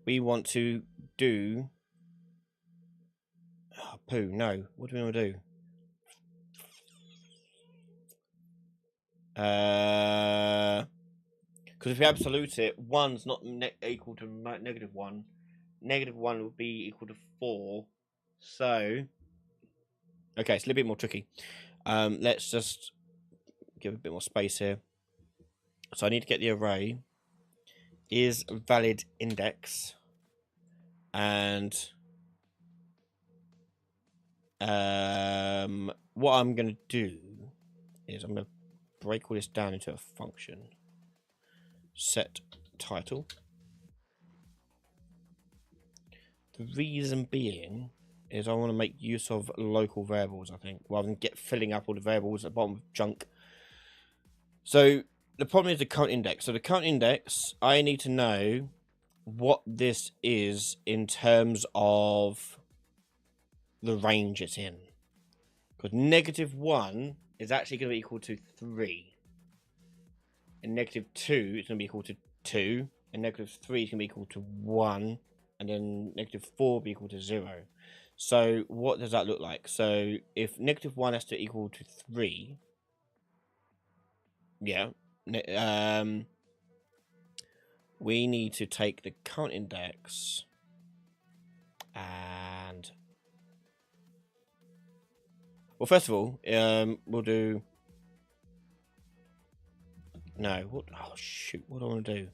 We want to do... Oh, poo, no. What do we want to do? Because if we absolute it, 1's not equal to -1. -1 would be equal to 4. So... Okay, it's a little bit more tricky. Let's just give a bit more space here. So I need to get the array is valid index, and what I'm going to do is I'm going to break all this down into a function. Set title. The reason being is I want to make use of local variables, I think, rather than filling up all the variables at the bottom of junk. So the problem is the current index. So the current index, I need to know what this is in terms of the range it's in. Because -1 is actually going to be equal to 3. And -2 is going to be equal to 2. And -3 is going to be equal to 1. And then -4 will be equal to 0. So what does that look like? So if -1 has to equal to 3, Yeah. We need to take the count index and... Well, first of all, we'll do... No, what? Oh, shoot. What do I want to do?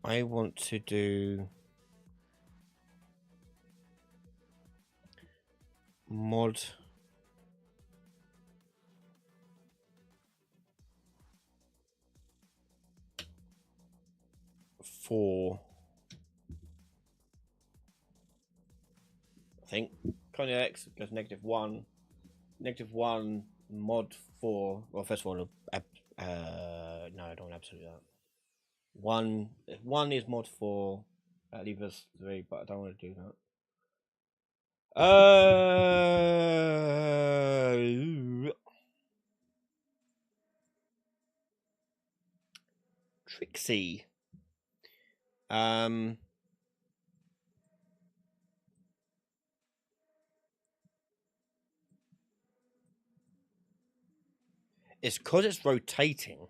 I want to do mod for, I think Conny X goes -1, -1 mod 4. Well, first of all, no, I don't want absolutely that. One is mod 4. That leaves us 3, but I don't want to do that. Trixie. It's because it's rotating.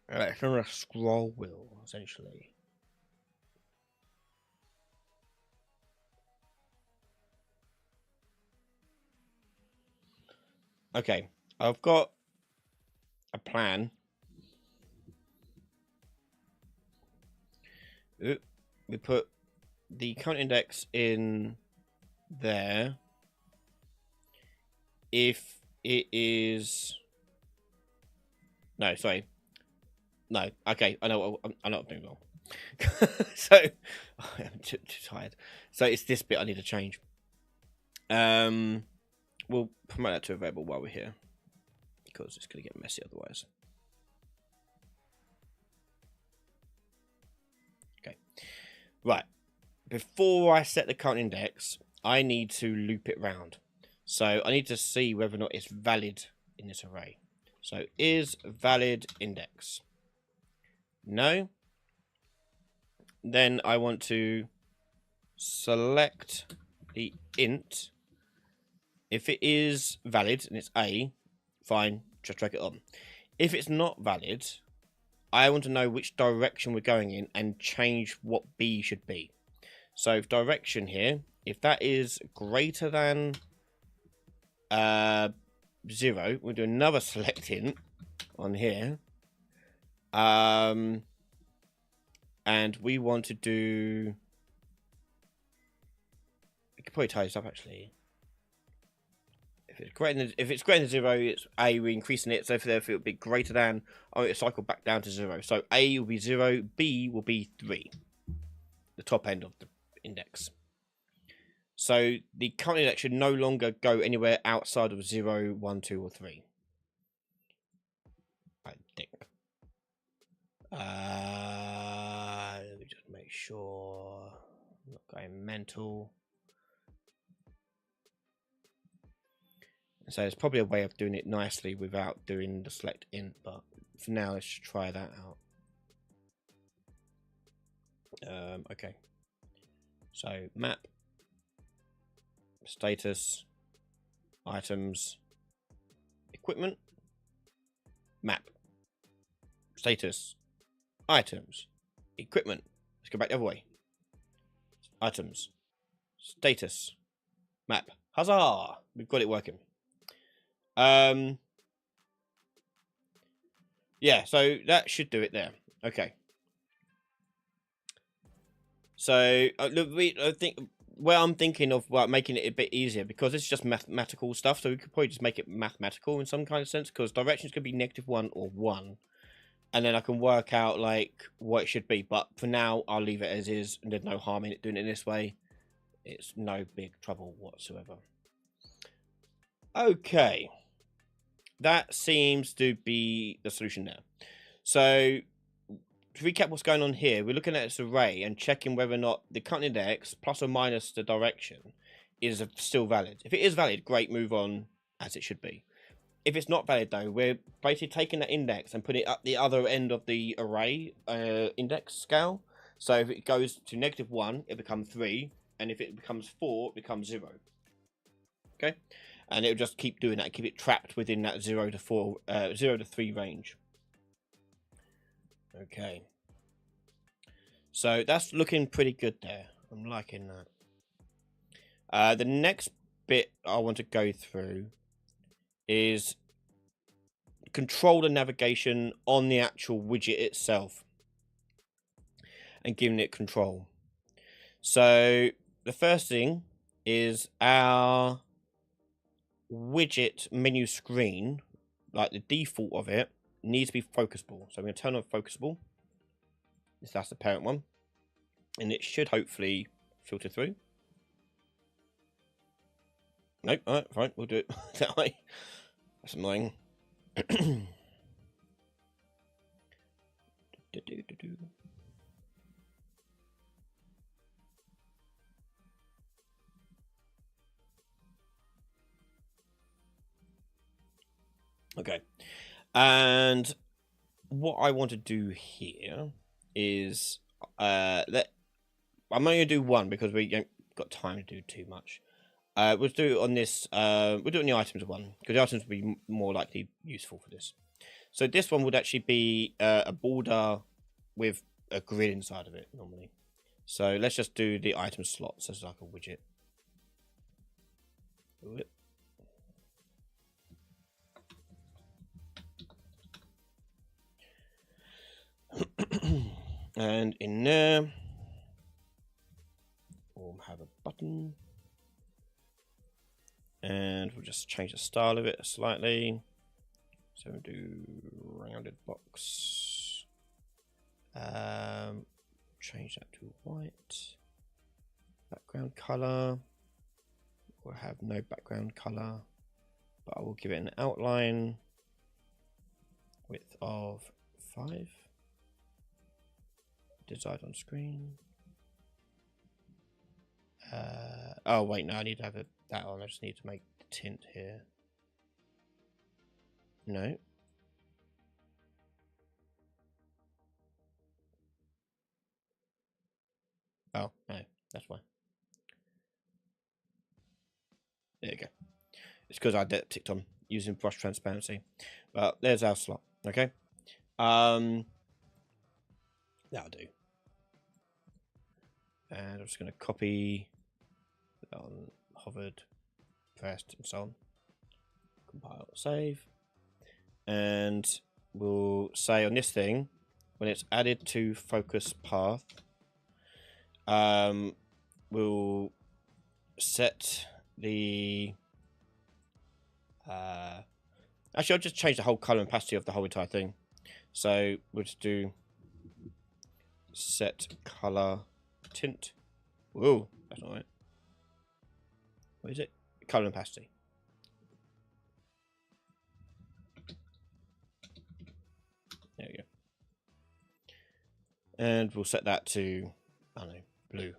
It's on a scroll wheel, essentially. Okay, I've got a plan. We put the count index in there. If it is... No, sorry. No, okay, I know what I'm not doing wrong. So, I'm too tired. So it's this bit I need to change. We'll promote that to available while we're here, because it's going to get messy otherwise. Okay. Right. Before I set the count index, I need to loop it round. So I need to see whether or not it's valid in this array. So is valid index. No. Then I want to select the int. If it is valid and it's A, fine, just drag it on. If it's not valid, I want to know which direction we're going in and change what B should be. So direction here, if that is greater than 0, we'll do another select int on here. And we want to do... We could probably tie this up actually. If it's greater than 0, it's A, we're increasing it, so if it would be greater than, it'll cycle back down to 0. So A will be 0, B will be 3. The top end of the index. So the current index should no longer go anywhere outside of 0, 1, 2, or 3. I think. Let me just make sure I'm not going mental. So there's probably a way of doing it nicely without doing the select int, but for now let's try that out. Okay. So map, status, items, equipment, map, status, items, equipment. Let's go back the other way. Items, status, map. Huzzah! We've got it working. Yeah, so that should do it there. Okay. So I think where I'm thinking of making it a bit easier, because it's just mathematical stuff, so we could probably just make it mathematical in some kind of sense, because directions could be -1 or 1, and then I can work out like what it should be. But for now, I'll leave it as is, and there's no harm in it doing it this way. It's no big trouble whatsoever. Okay. That seems to be the solution there. So to recap what's going on here, we're looking at this array and checking whether or not the current index plus or minus the direction is still valid. If it is valid, great, move on as it should be. If it's not valid though, we're basically taking that index and putting it up the other end of the array index scale. So if it goes to -1, it becomes 3, and if it becomes 4, it becomes 0. Okay, and it'll just keep doing that, keep it trapped within that 0 to 3 range. Okay, so that's looking pretty good there. I'm liking that. The next bit I want to go through is control the navigation on the actual widget itself and giving it control. So the first thing is our widget menu screen, like the default of it, needs to be focusable. So I'm going to turn on focusable. That's the parent one, and it should hopefully filter through. Nope, all right, fine, we'll do it that way. That's annoying. Okay, and what I want to do here is I'm only gonna do one because we ain't got time to do too much. We'll do it on this. We'll do it on the items one because the items will be more likely useful for this. So this one would actually be a border with a grid inside of it normally. So let's just do the item slots as like a widget. And in there, we'll have a button. And we'll just change the style of it slightly. So we'll do rounded box. Change that to white. Background color. We'll have no background color, but I will give it an outline width of 5. Decide on screen. Oh wait, no, I need to have that on. I just need to make the tint here. No. Oh no, that's why. There you go. It's because I had that ticked on using brush transparency. But there's our slot. Okay. That'll do. And I'm just going to copy that on hovered, pressed, and so on. Compile, save. And we'll say on this thing, when it's added to focus path, we'll set the actually I'll just change the whole color and opacity of the whole entire thing. So we'll just do set color tint. Whoa, that's not right. What is it? Color and opacity. There we go. And we'll set that to, I don't know, blue.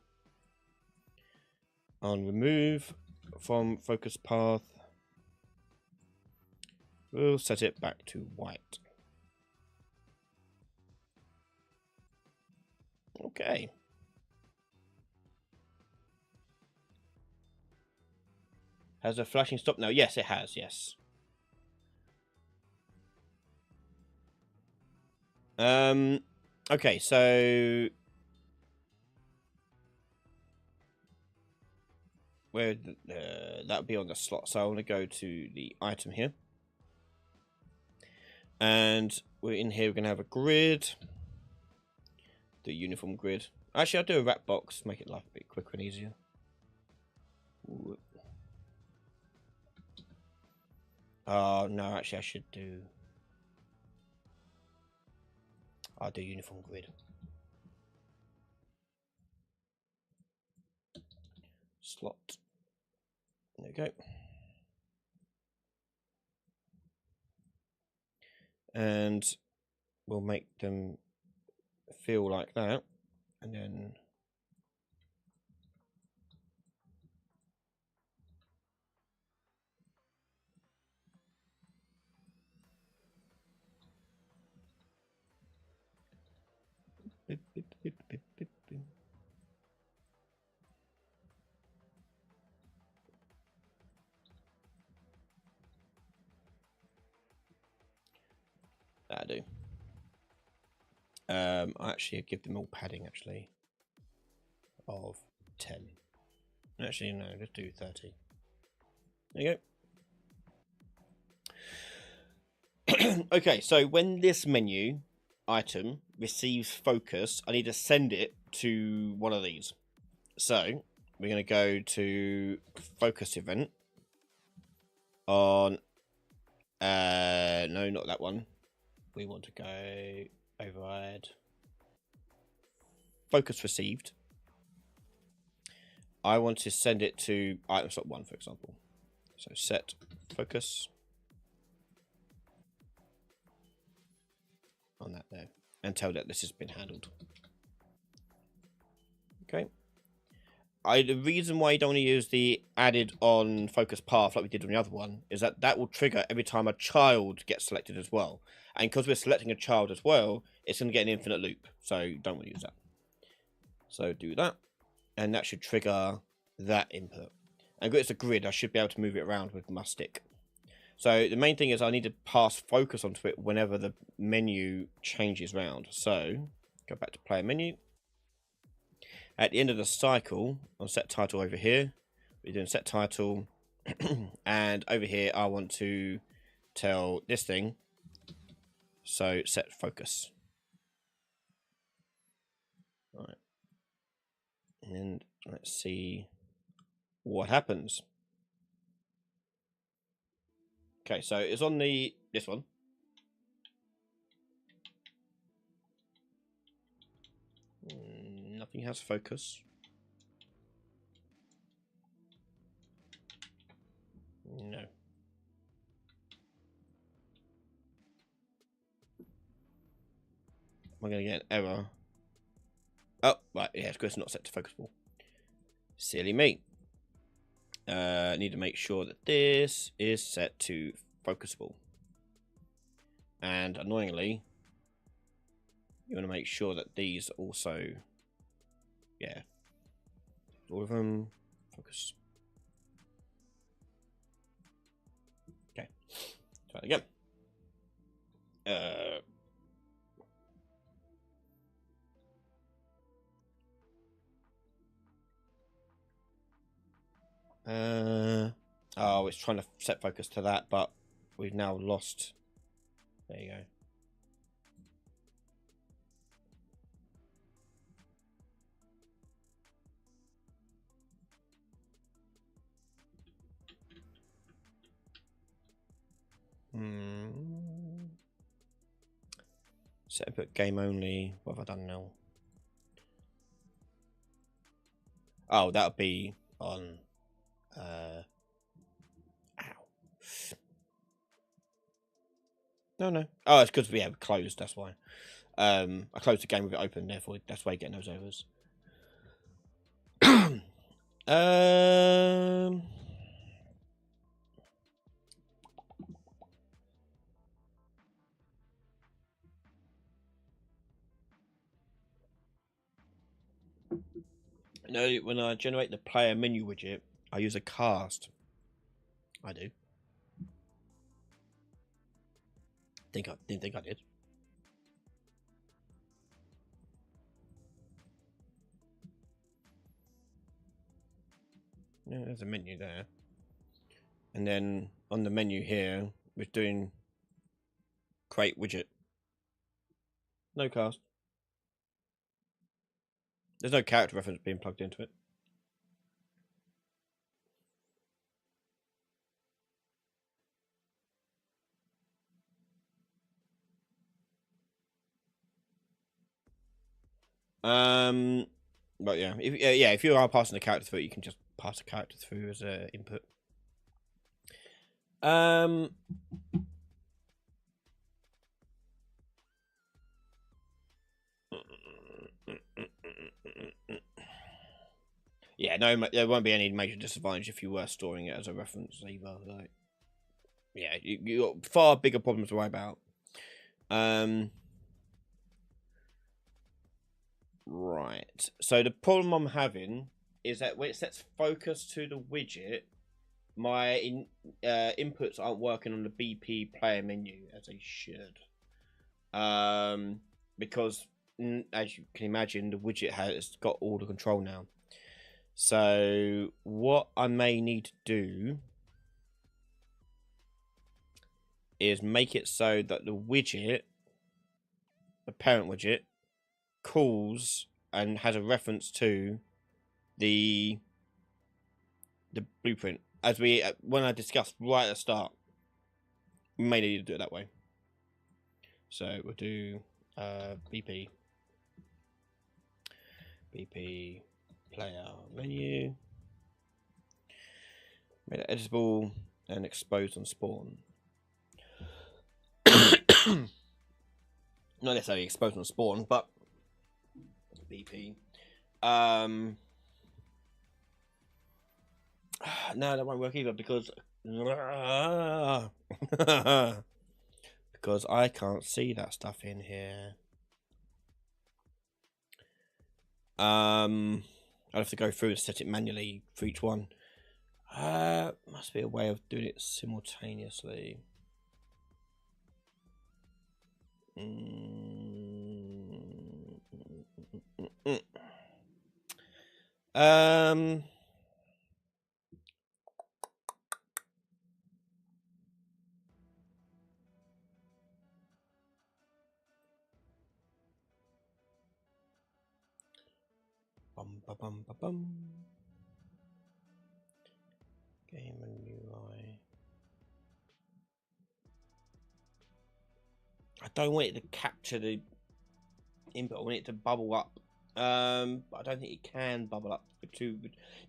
On remove from focus path, we'll set it back to white. Okay. Has the flashing stopped now? Yes, it has, yes. Okay, so where that would be on the slot. So I want to go to the item here. And we're in here, we're going to have a grid. The uniform grid. Actually, I'll do a wrap box, make it life a bit quicker and easier. Ooh. Oh, no, actually, I should do... I'll do uniform grid. Slot. There we go. And we'll make them feel like that. And then That'll do. I actually give them all padding actually of 10. Actually, no, let's do 30. There you go. Okay, so when this menu item receives focus, I need to send it to one of these. So we're going to go to focus event on no, not that one. We want to go override focus received. I want to send it to item slot 1, for example. So set focus on that there and tell that this has been handled. Okay. The reason why you don't want to use the added on focus path like we did on the other one is that that will trigger every time a child gets selected as well. And because we're selecting a child as well, it's going to get an infinite loop. So you don't want to use that. So do that. And that should trigger that input. And because it's a grid, I should be able to move it around with my stick. So the main thing is I need to pass focus onto it whenever the menu changes round. So go back to player menu. At the end of the cycle, on set title over here, we're doing set title. And over here, I want to tell this thing. So set focus. All right. And let's see what happens. Okay, so it's on this one. Nothing has focus. No. Am I going to get an error? Oh, right, yeah, it's because it's not set to focus ball. Silly me. Need to make sure that this is set to focusable. And annoyingly, you want to make sure that these also, yeah, all of them focus. Okay, try it again. Oh, it's trying to set focus to that, but we've now lost. There you go. Set input game only. What have I done now? Oh, that would be on. Ow. No. Oh, it's because we have closed. That's why. I closed the game with it open. Therefore, that's why you're getting those errors. No, when I generate the player menu widget, I use a cast. I do. Didn't think I did. Yeah, there's a menu there. And then on the menu here, we're doing create widget. No cast. There's no character reference being plugged into it. But yeah, if you are passing a character through, you can just pass a character through as an input. Yeah, no, there won't be any major disadvantage if you were storing it as a reference either. Like, yeah, you got far bigger problems to worry about. Right. So the problem I'm having is that when it sets focus to the widget, my inputs aren't working on the BP player menu as they should. Because as you can imagine, the widget has got all the control now. So what I may need to do is make it so that the widget, the parent widget, calls and has a reference to the blueprint, as we when I discussed right at the start. We may need to do it that way. So we'll do BP player menu, made it editable and exposed on spawn. Not necessarily exposed on spawn, but BP. No, that won't work either because because I can't see that stuff in here. I'll have to go through and set it manually for each one. Must be a way of doing it simultaneously. Game and UI. I don't want it to capture the input. I want it to bubble up. But I don't think it can bubble up to,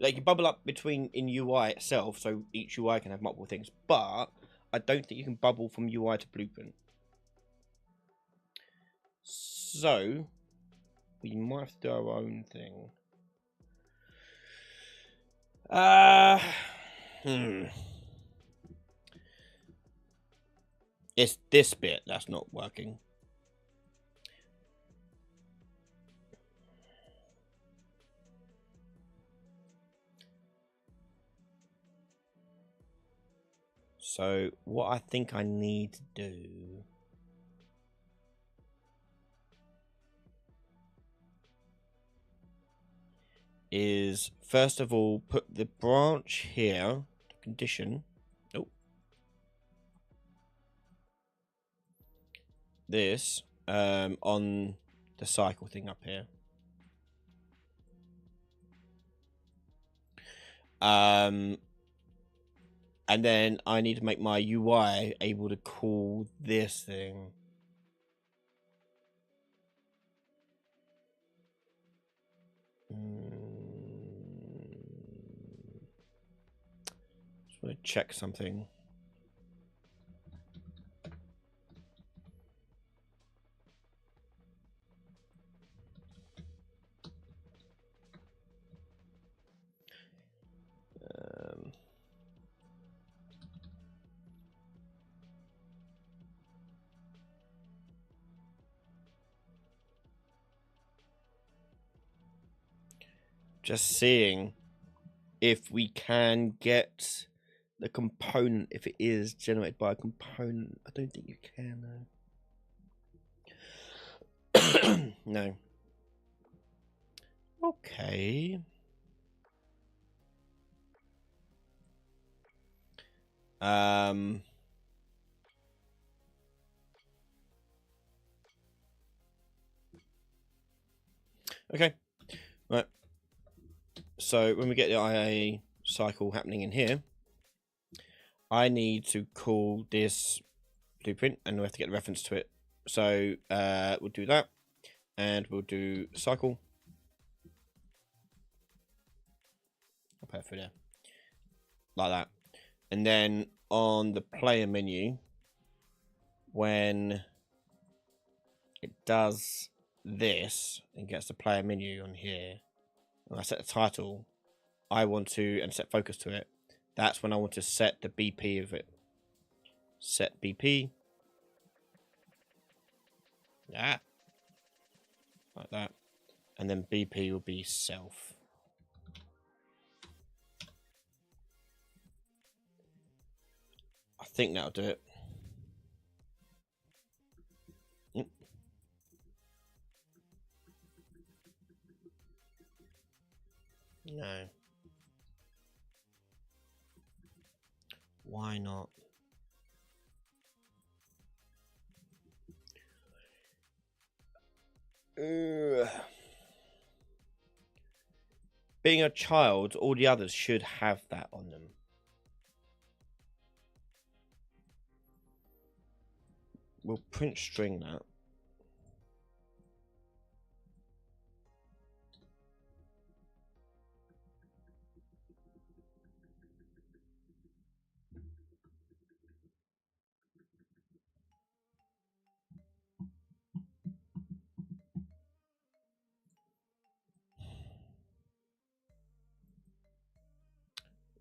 like, you bubble up between in UI itself, so each UI can have multiple things. But I don't think you can bubble from UI to blueprint. So we might have to do our own thing. It's this bit that's not working. So what I think I need to do is, first of all, put the branch here, condition. Oh, this on the cycle thing up here. And then I need to make my UI able to call this thing. Just want to check something. Just seeing if we can get the component, if it is generated by a component. I don't think you can, though. No. Okay. Okay. Right. So when we get the IA cycle happening in here, I need to call this blueprint, and we have to get the reference to it. So we'll do that, and we'll do cycle. I'll put it through there, like that. And then on the player menu, when it does this and gets the player menu on here, and I set the title, I want to, and set focus to it, that's when I want to set the BP of it. Set BP. Yeah. Like that. and then BP will be self. I think that'll do it. No. Why not? Being a child, all the others should have that on them. We'll print string that.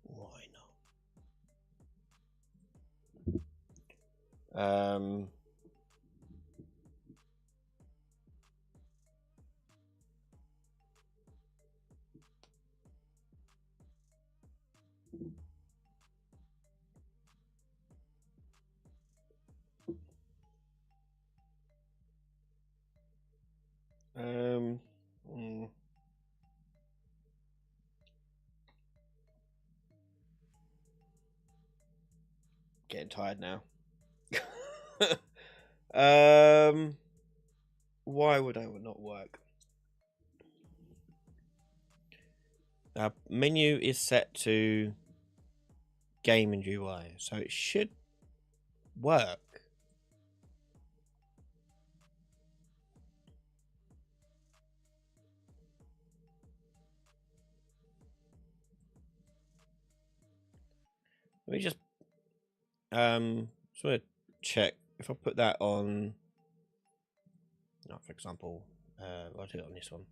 Why not? Getting tired now. Why would I not work? Our menu is set to game and UI, so it should work. Let me just want to check if I put that on. No, for example, I'll do it on this one.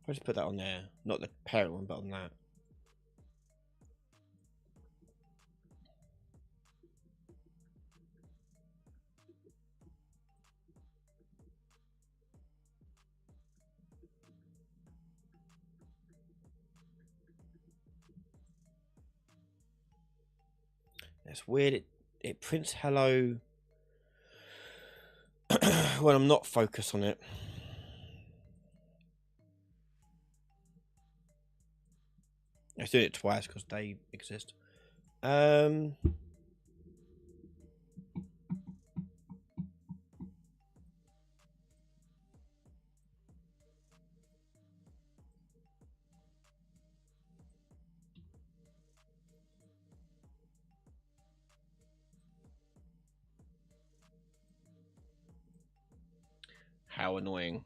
If I just put that on there, not the parent one, but on that. That's weird. It prints hello when I'm not focused on it. I did it twice because they exist. How annoying.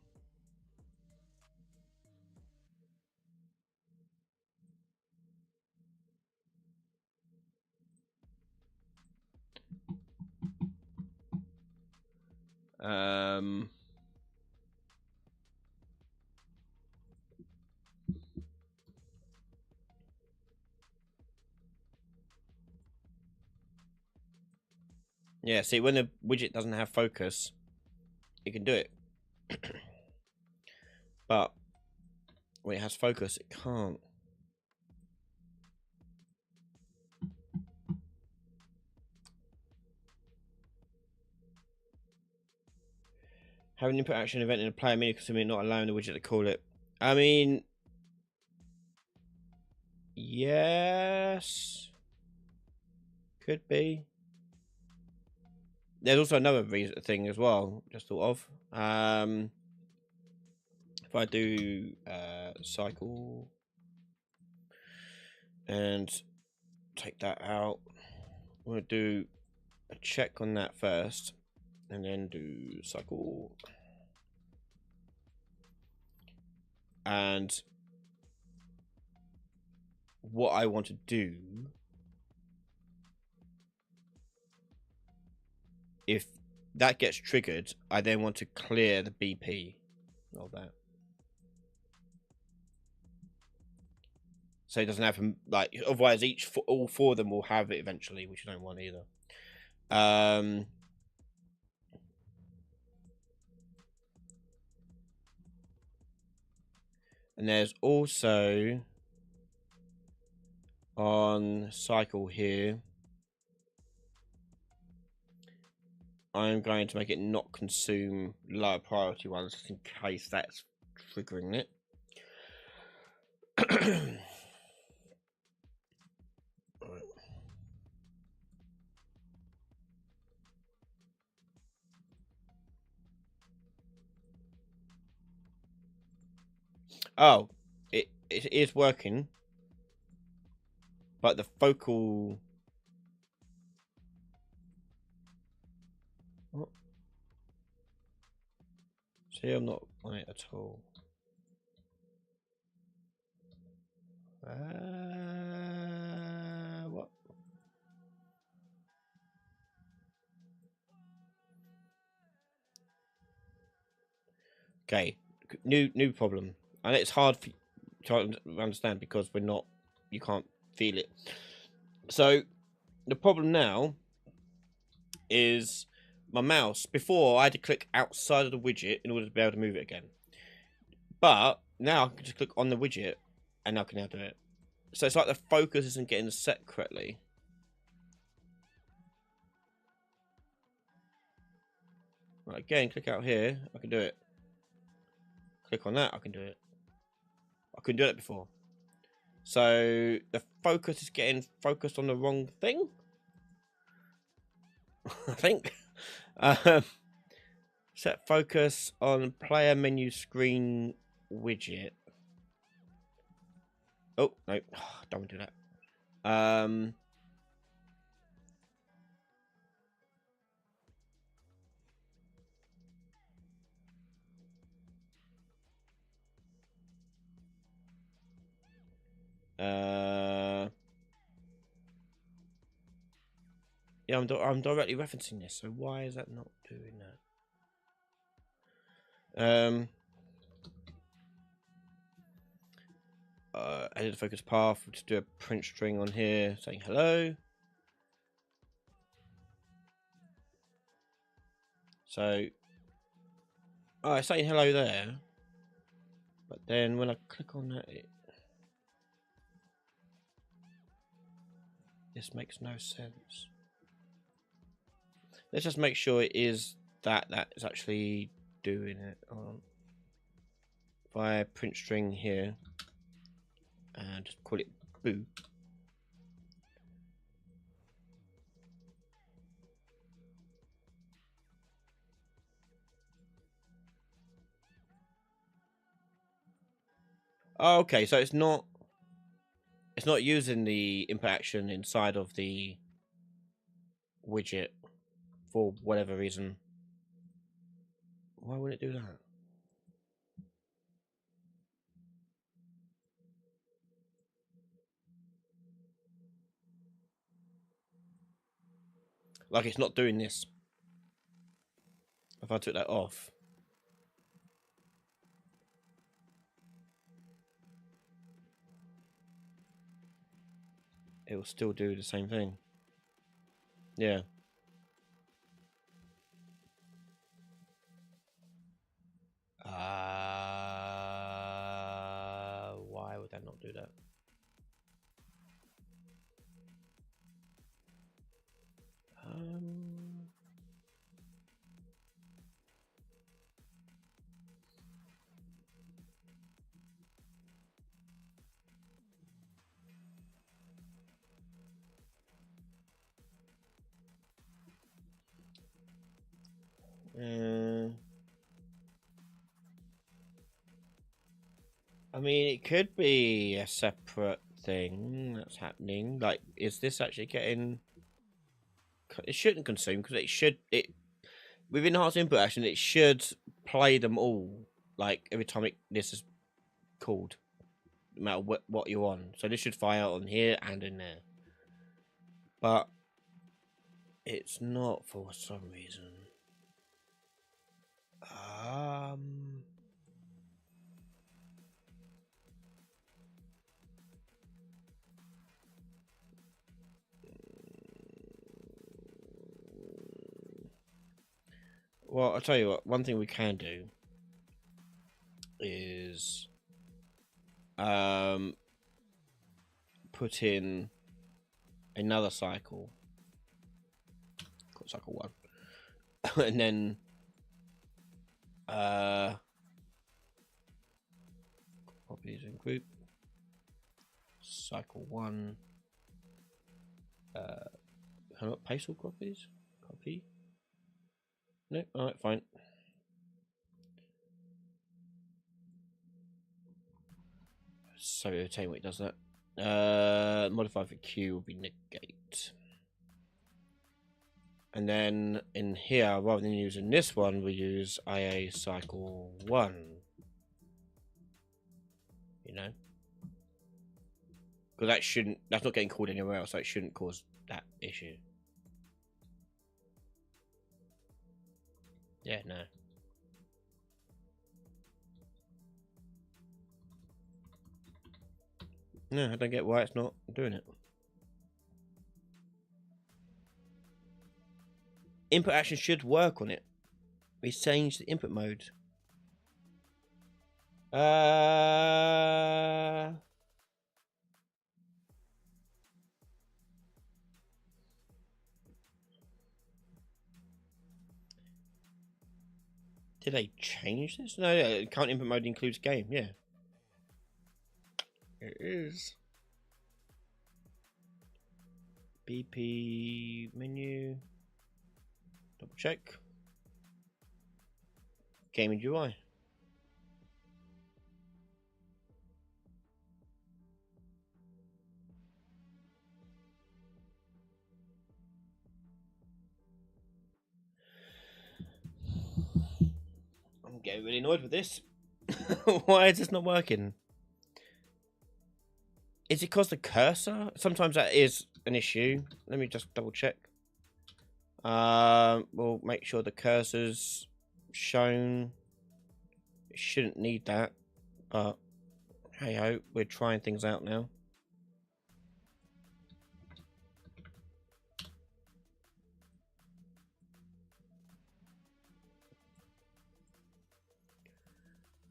Yeah, see, when the widget doesn't have focus, it can do it. But when it has focus, it can't. Having input action event in a player menu consuming not allowing the widget to call it. I mean, yes, could be. There's also another thing as well, just thought of. If I do cycle and take that out, I'm going to do a check on that first and then do cycle. And what I want to do, if that gets triggered, I then want to clear the BP of that. So it doesn't have, like, otherwise all four of them will have it eventually, which I don't want either. And there's also on cycle here, I'm going to make it not consume lower priority ones just in case that's triggering it. Oh, it is working, but the focal. What? See, I'm not on it at all. What? Okay, new problem, and it's hard for to understand because we're not. You can't feel it. So the problem now is my mouse. Before I had to click outside of the widget in order to be able to move it again, but now I can just click on the widget, and I can now do it. So it's like the focus isn't getting set correctly. Right, again, click out here. I can do it. Click on that. I can do it. I couldn't do it before. So the focus is getting focused on the wrong thing. I think. Set focus on player menu screen widget. Oh no! Don't do that. Yeah, I'm directly referencing this. So why is that not doing that? Edit focus path. We'll just do a print string on here saying hello. So, it's saying hello there, but then when I click on that, this makes no sense. Let's just make sure it is that is actually doing it. If I print string here and just call it boo. Oh, okay, so it's not using the input action inside of the widget for whatever reason. Why would it do that? Like it's not doing this. If I took that off. It will still do the same thing. Yeah. Why would that not do that? I mean, it could be a separate thing that's happening. Like, is this actually getting? It shouldn't consume because it with enhanced input action. It should play them all. Like every time this is called, no matter what you're on. So this should fire on here and in there. But it's not for some reason. Well, I'll tell you what. One thing we can do is put in another cycle, called cycle 1, and then properties and group cycle 1. Paste all copies. Copy. No, all right, fine. So irritating when it does that. Modify for Q will be negate. And then in here, rather than using this one, we use IA cycle 1. You know? Because that's not getting called anywhere else, so it shouldn't cause that issue. Yeah, no. No, I don't get why it's not doing it. Input action should work on it. We changed the input mode. Did they change this? No, yeah, current input mode includes game, yeah. It is. BP menu. Double check. Game and UI. I'm getting really annoyed with this. Why is this not working? Is it because the cursor? Sometimes that is an issue. Let me just double check. We'll make sure the cursor's shown. It shouldn't need that, but hey ho, we're trying things out now.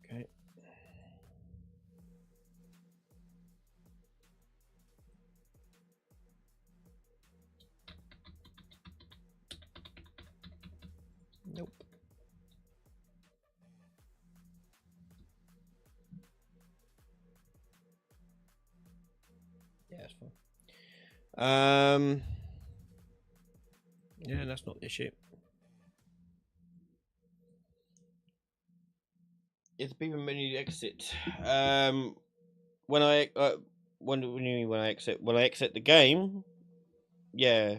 Okay. Nope. Yeah, that's fine. Yeah, that's not the issue. It's even menu exit. When I exit the game, yeah,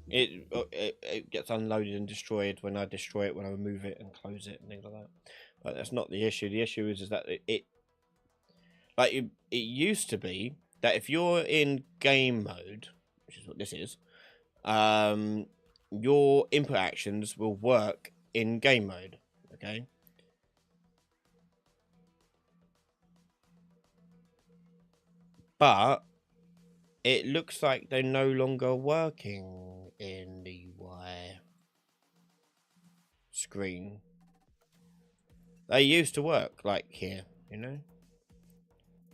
it gets unloaded and destroyed when I destroy it, when I remove it and close it and things like that. But that's not the issue. The issue is that it used to be that if you're in game mode, which is what this is, your input actions will work in game mode. Okay. But it looks like they're no longer working in the UI screen. They used to work, like here, you know?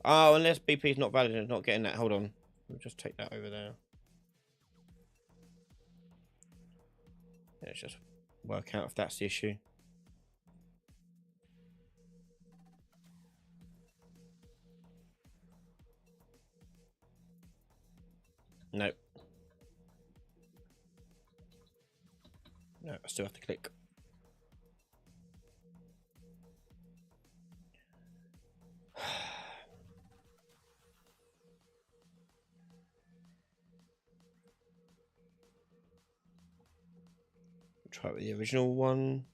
Oh, unless BP is not valid and it's not getting that. Hold on. We'll just take that over there. Let's just work out if that's the issue. Nope. No, I still have to click. Try it with the original one.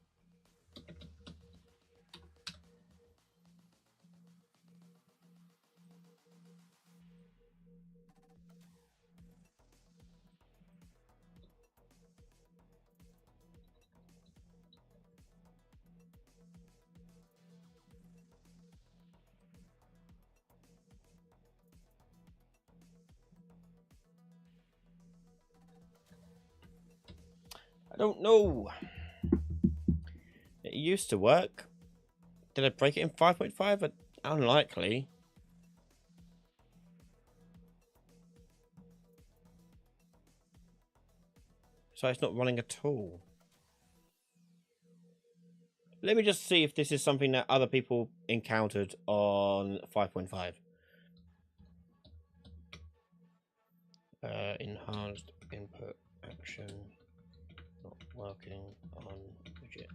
I don't know. It used to work. Did I break it in 5.5? Unlikely. So it's not running at all. Let me just see if this is something that other people encountered on 5.5. Enhanced input action not working on widget.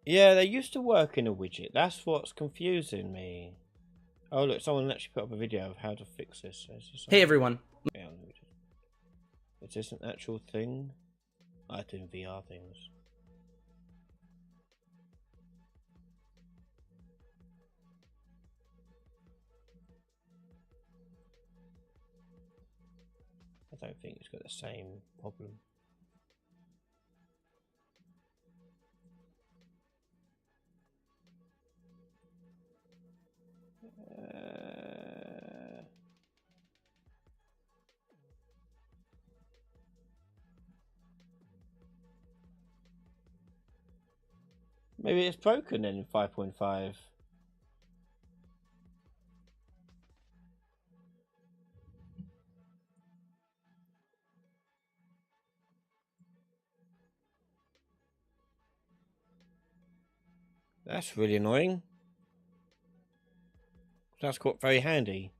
Yeah, they used to work in a widget. That's what's confusing me. Oh, look, someone actually put up a video of how to fix this. Hey, everyone. Is this an actual thing? I do VR things. I don't think it's got the same problem. Maybe it's broken then in 5.5. That's really annoying. That's quite very handy.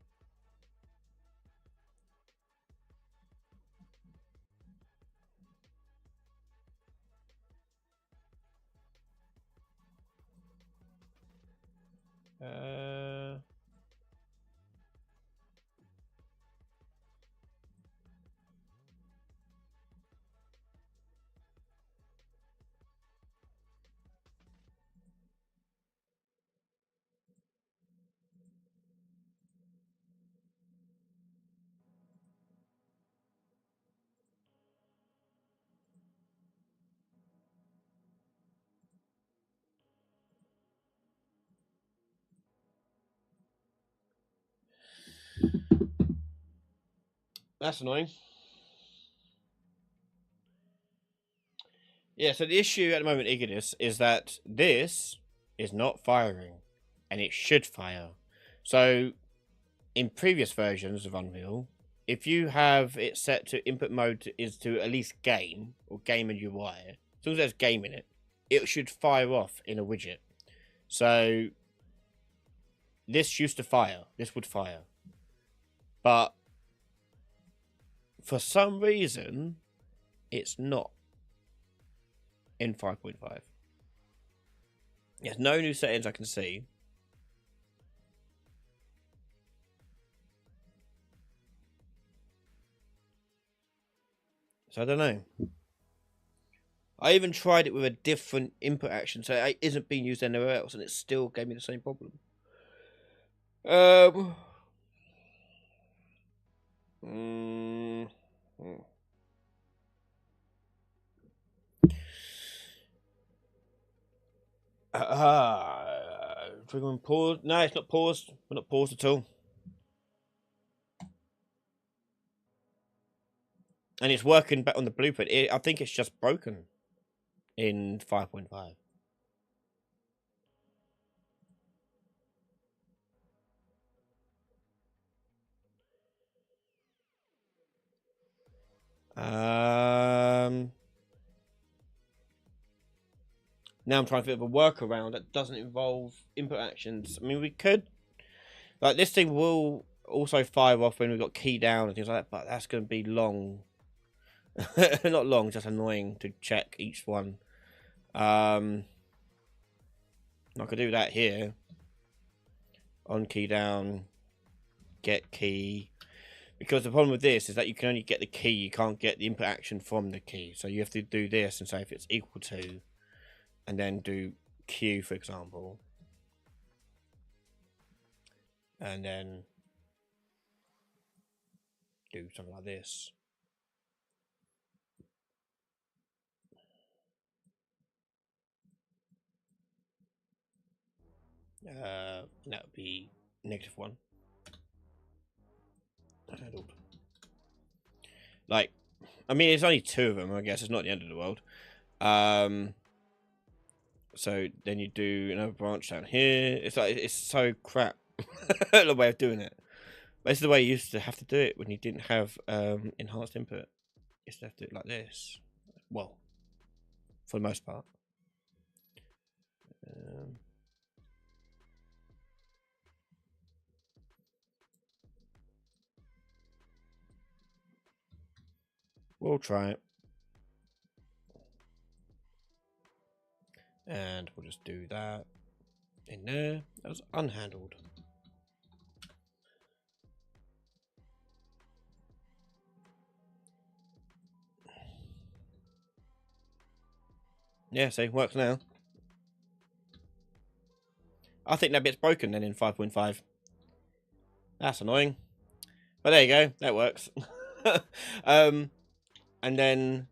That's annoying. Yeah, so the issue at the moment, Ignis, is that this is not firing, and it should fire. So, in previous versions of Unreal, if you have it set to input mode is to at least game, or game and UI, as long as there's game in it, it should fire off in a widget. So, this used to fire. This would fire. But, for some reason, it's not in 5.5. There's no new settings I can see. So I don't know. I even tried it with a different input action, so it isn't being used anywhere else, and it still gave me the same problem. Trigger pause. No, it's not paused. We're not paused at all. And it's working back on the blueprint. I think it's just broken in 5.5. Now I'm trying to think of a workaround that doesn't involve input actions. I mean, we could, like, this thing will also fire off when we've got key down and things like that, but that's going to be long. Not long, just annoying to check each one. I could do that here. On key down, get key. Because the problem with this is that you can only get the key, you can't get the input action from the key. So you have to do this and say if it's equal to, and then do Q, for example. And then do something like this. That would be -1. Handled. Like, I mean, it's only 2 of them. I guess it's not the end of the world. So then you do another branch down here. It's like it's so crap. The way of doing it. But this is the way you used to have to do it when you didn't have enhanced input. You used to have to do it like this. Well, for the most part. We'll try it. And we'll just do that in there. That was unhandled. Yeah, see, works now. I think that bit's broken then in 5.5. That's annoying. But there you go, that works. And then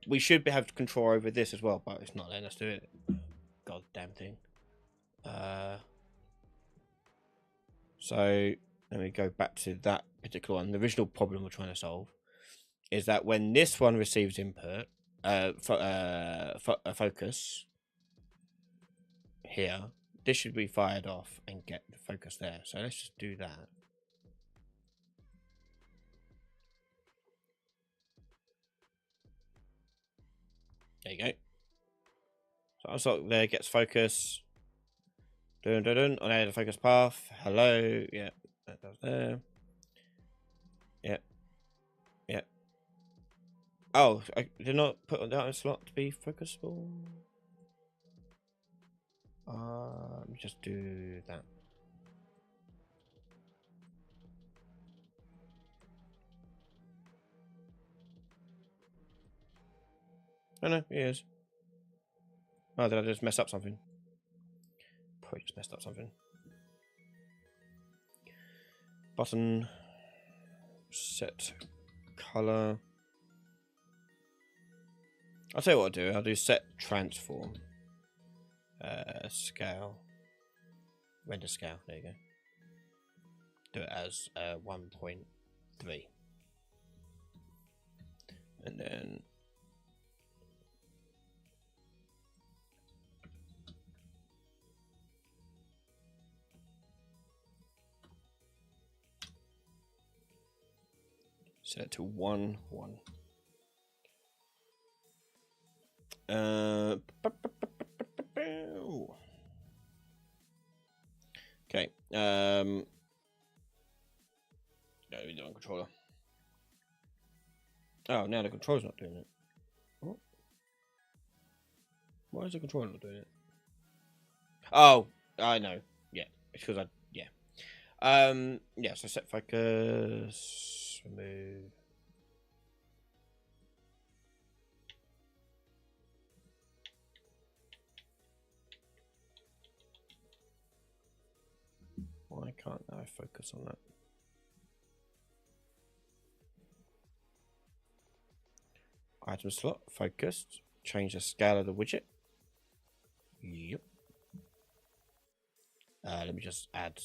we should have control over this as well, but it's not letting us do it. God damn thing. So let me go back to that particular one. The original problem we're trying to solve is that when this one receives input, a focus here, this should be fired off and get the focus there. So let's just do that. There you go. So Unslock there gets focus. Dun dun dun. On the focus path. Hello. Yeah. That goes there. Yeah. Yeah. Oh, I did not put that in slot to be focusable. Let me just do that. Oh no, he is. Oh, did I just mess up something? Probably just messed up something. Button. Set color. I'll tell you what I'll do. I'll do set transform. Scale. Render scale. There you go. Do it as 1.3. And then set it to 1, 1. Okay. No, we don't controller. Oh, now the controller's not doing it. What? Why is the controller not doing it? Oh, I know. Yeah, it's because yeah, so set focus, remove. Why can't I focus on that? Item slot, focused. Change the scale of the widget. Yep. Let me just add.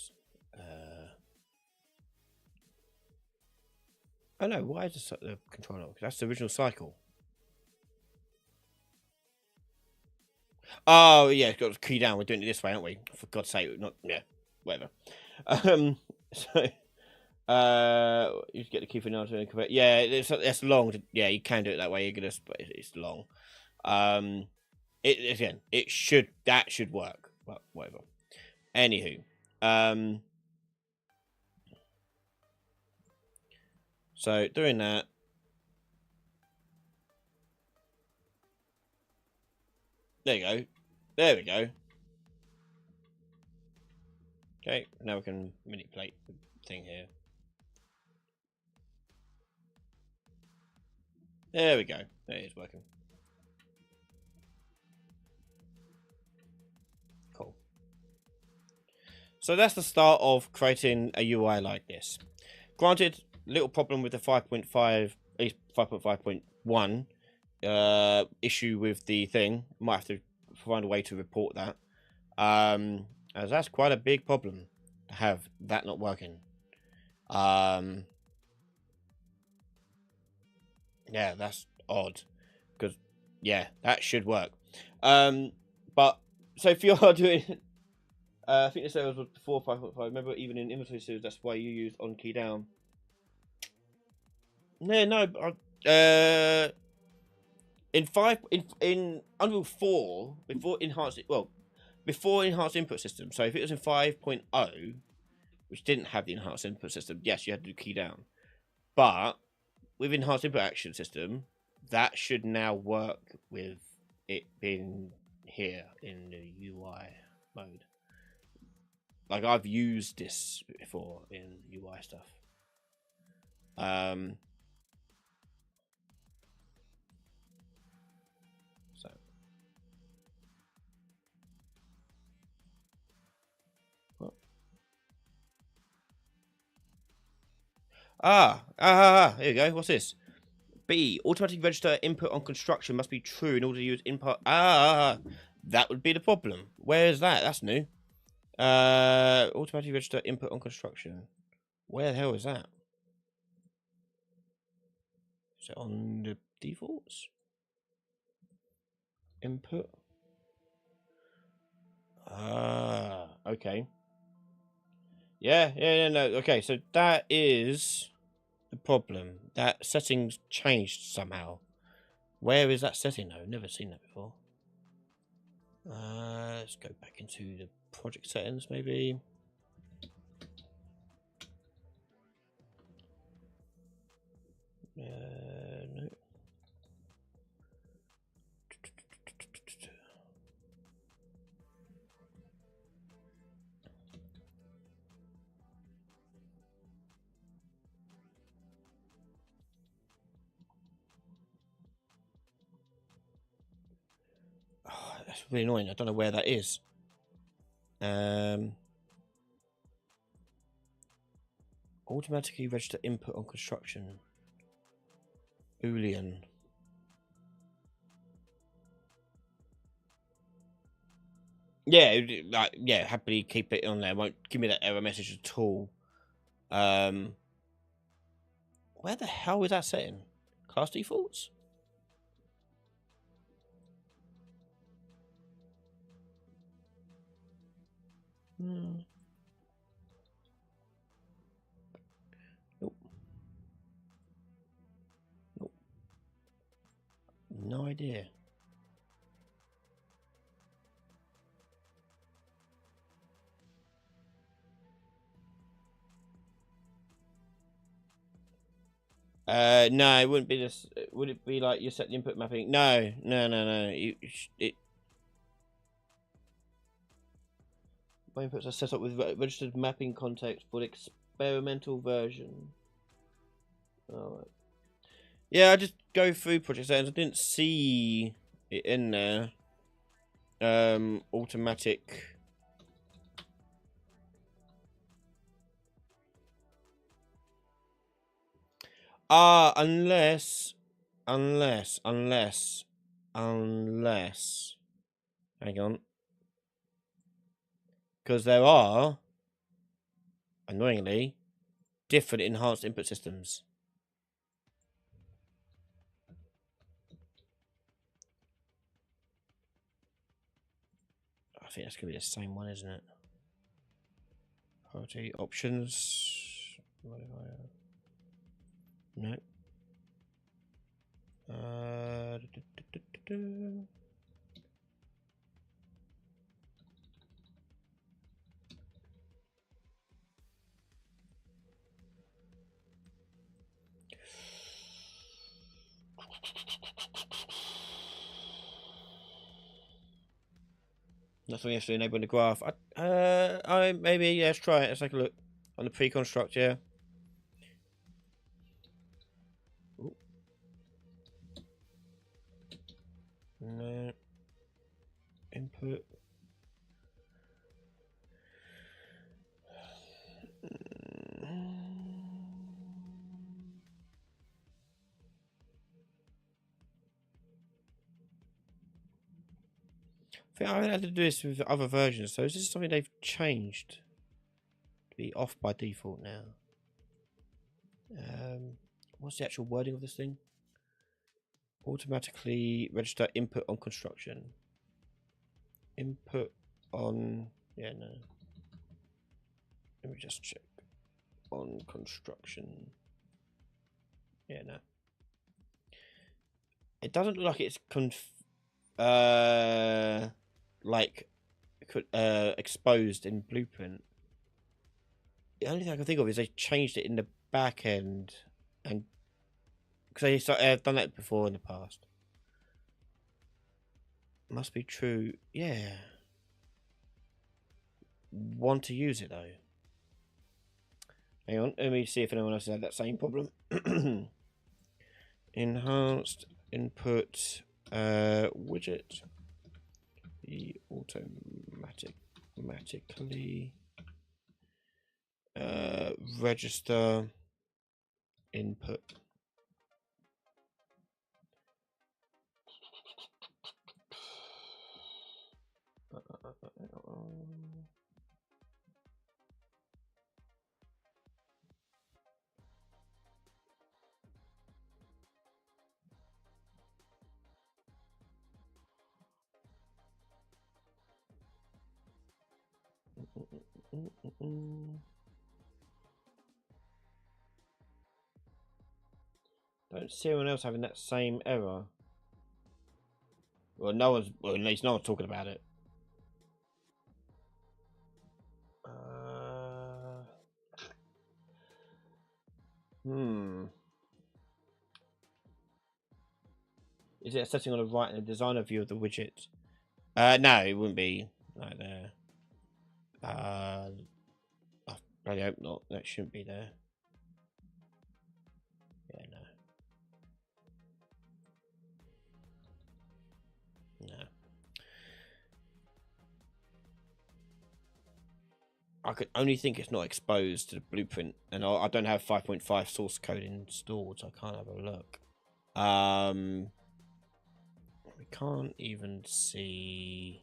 Oh no, why is the controller? Because that's the original cycle. Oh yeah, got to key down. We're doing it this way, aren't we? For God's sake, not yeah, whatever. So you get the key for now to convert. Yeah, it's long. Yeah, you can do it that way. You're gonna, but it's long. Again, that should work. But whatever. Anywho, so doing that. There you go. There we go. Okay, now we can manipulate the thing here. There we go. There it is working. Cool. So that's the start of creating a UI like this. Granted, little problem with the 5.5, at least 5.5.1 issue with the thing. Might have to find a way to report that. As that's quite a big problem to have that not working. Yeah, that's odd. Because, yeah, that should work. But, so if you're doing... I think the servers was before 5.5. Remember, even in inventory series, that's why you used on key down. No. In Unreal 4, before enhanced input system. So if it was in 5.0, which didn't have the enhanced input system, yes, you had to do key down. But with enhanced input action system, that should now work with it being here in the UI mode. Like, I've used this before in UI stuff. So. What? Here we go. What's this? B. Automatic register input on construction must be true in order to use input. That would be the problem. Where is that? That's new. Automatic register input on construction. Where the hell is that? Is it on the defaults? Input. Okay. Yeah, no. Okay, so that is the problem. That setting's changed somehow. Where is that setting though? Never seen that before. Let's go back into the project settings, maybe. No. Oh, that's really annoying. I don't know where that is. Automatically register input on construction. Boolean. Yeah, happily keep it on there. Won't give me that error message at all. Where the hell is that setting? Class defaults? Nope. No idea. No, it wouldn't be this. Would it be like you set the input mapping? No. My inputs are set up with registered mapping context for the experimental version. Alright. Yeah, I just go through project settings. I didn't see it in there. Automatic. Unless. Hang on. Because there are, annoyingly, different enhanced input systems. I think that's going to be the same one, isn't it? Priority options. No. That's what you have to enable in the graph. Maybe, yeah, let's try it. Let's take a look on the pre-construct, yeah. Ooh. No. Input. I think I had to do this with other versions, so is this something they've changed to be off by default now? What's the actual wording of this thing? Automatically register input on construction. Input on, yeah, no. Let me just check. On construction. Yeah, no. It doesn't look like it's exposed in Blueprint. The only thing I can think of is they changed it in the back end, and because they've done that before in the past. Must be true. Yeah. Want to use it though. Hang on, let me see if anyone else had that same problem. Enhanced input widget. The automatically register input. Don't see anyone else having that same error. Well, at least no one's talking about it. Is it a setting on the right in the designer view of the widget? No, it wouldn't be right there. I really hope not. That shouldn't be there. Yeah, no. I could only think it's not exposed to the blueprint, and I don't have 5.5 source code installed, so I can't have a look. We can't even see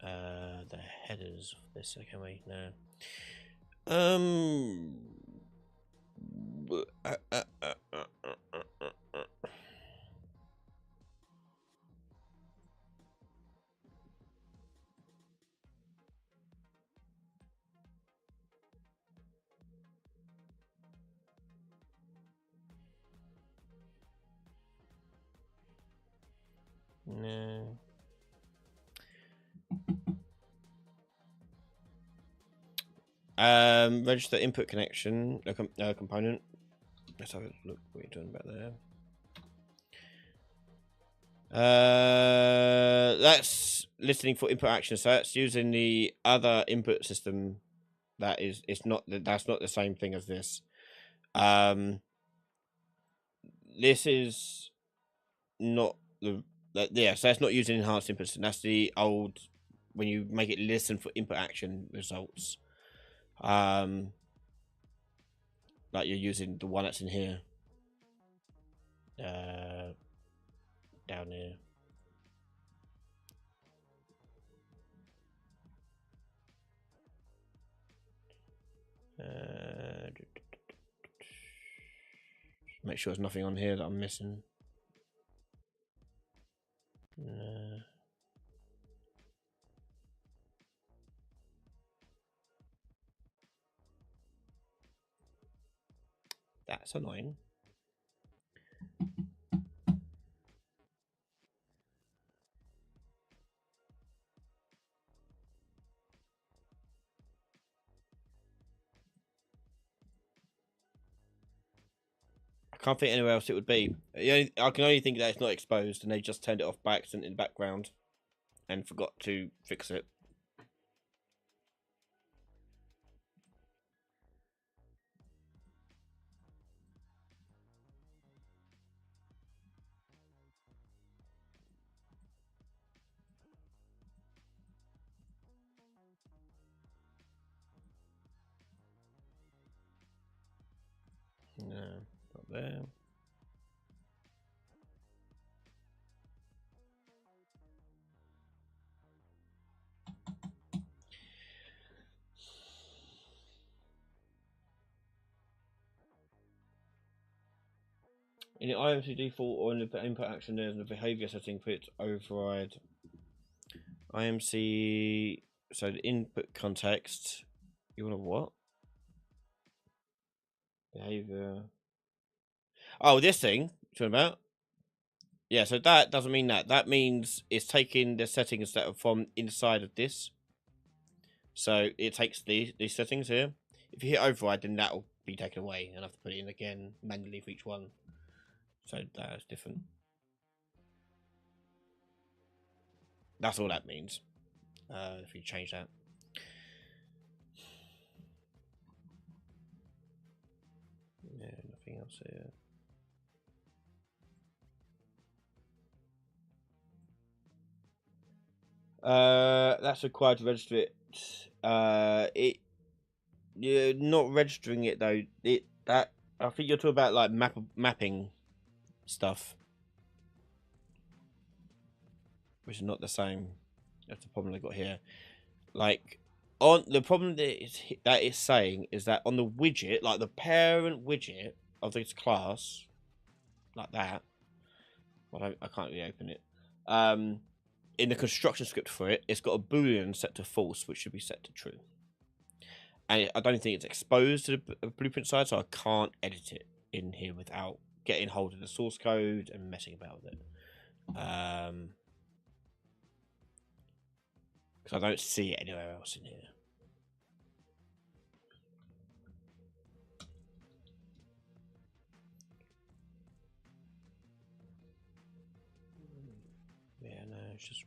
the headers of this, can we? No. No. Register input connection, component. Let's have a look what you're doing about there. That's listening for input action, so that's using the other input system. That's not the same thing as this. This is not so that's not using enhanced input system. That's the old, when you make it listen for input action results. Like you're using the one that's in here. Down here. Make sure there's nothing on here that I'm missing. No. That's annoying. I can't think anywhere else it would be. I can only think that it's not exposed and they just turned it off by accident in the background. and forgot to fix it. No, not there. In the IMC default or in the input action, there's a behavior setting for it to override. IMC, so the input context. You want to what? Behavior. Oh, this thing. Talking about? Yeah, so that doesn't mean that. That means it's taking the settings that are from inside of this. So it takes these settings here. If you hit override, then that'll be taken away, and I have to put it in again manually for each one. So that's different. That's all that means. If you change that. Yeah, nothing else here. That's required to register it. You're not registering it though. I think you're talking about like mapping stuff, which is not the same. That's the problem I got here. Like on the problem that it's saying is that on the widget, like the parent widget of this class, like that. Well, I can't really open it. In the construction script for it, it's got a boolean set to false, which should be set to true. And I don't think it's exposed to the blueprint side, so I can't edit it in here without getting hold of the source code and messing about with it. Because I don't see it anywhere else in here. Yeah, no, it's just...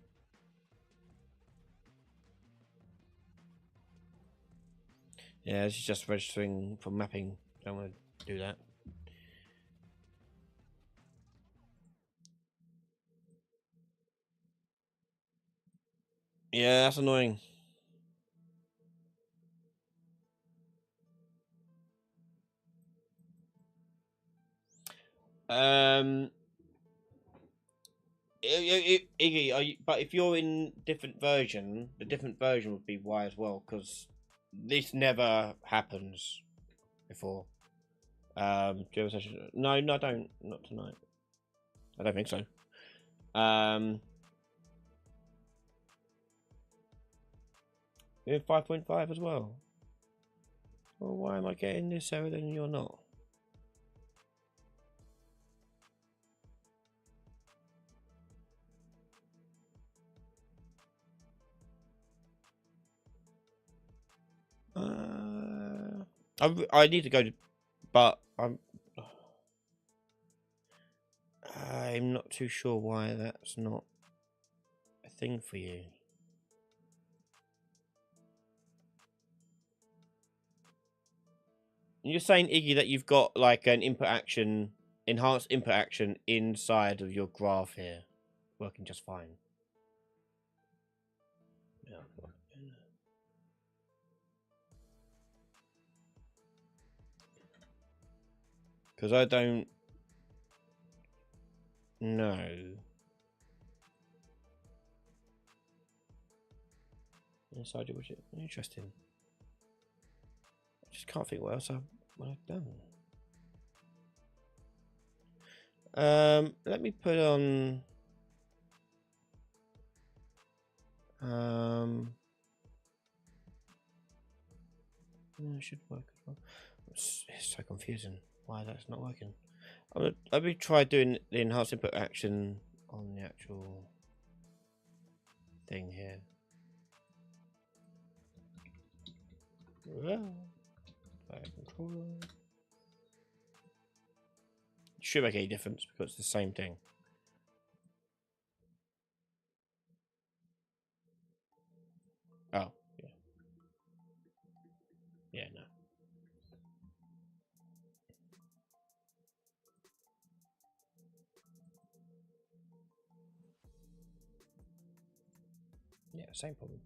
Yeah, this is just registering for mapping. Don't want to do that. Yeah, that's annoying. Iggy, but if you're in different version, the different version would be why as well, because this never happens before. Do you have a session? No, I don't. Not tonight. I don't think so. You're in 5.5 as well. Well, why am I getting this error then you're not? I need to go to, but I'm not too sure why that's not a thing for you. You're saying, Iggy, that you've got like an input action, enhanced input action inside of your graph here, working just fine. Yeah. Because I don't know. Inside your widget. Interesting. I just can't think what else I've done. Let me put on. It should work as well. It's so confusing. Why that's not working? Let me try doing the enhanced input action on the actual thing here. Well, controller. Should make any difference because it's the same thing. Yeah, same problem.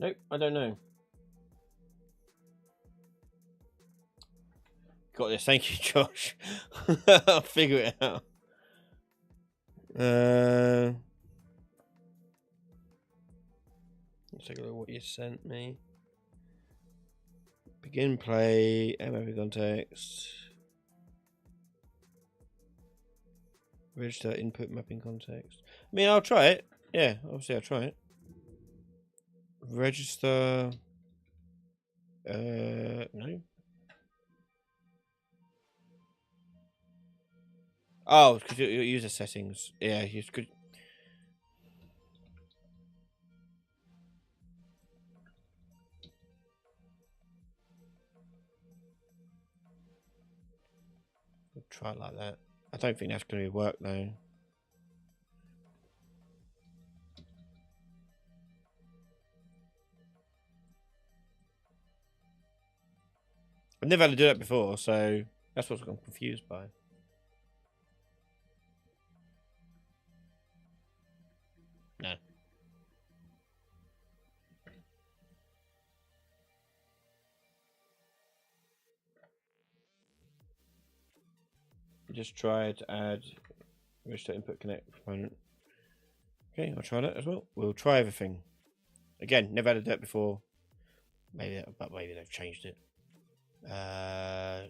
Nope, I don't know. Got this. Thank you, Josh. I'll figure it out. Let's take a look at what you sent me. Begin play, MFA context. Register input mapping context. I mean, I'll try it. Yeah, obviously I'll try it. Register. No. Oh, because your user settings. Yeah, you could. Try it like that. I don't think that's going to work though. I've never had to do that before, so that's what I'm confused by. No. Just try to add register input connect component. Okay, I'll try that as well. We'll try everything. Again, never had to do that before. Maybe, but maybe they've changed it. Oh, I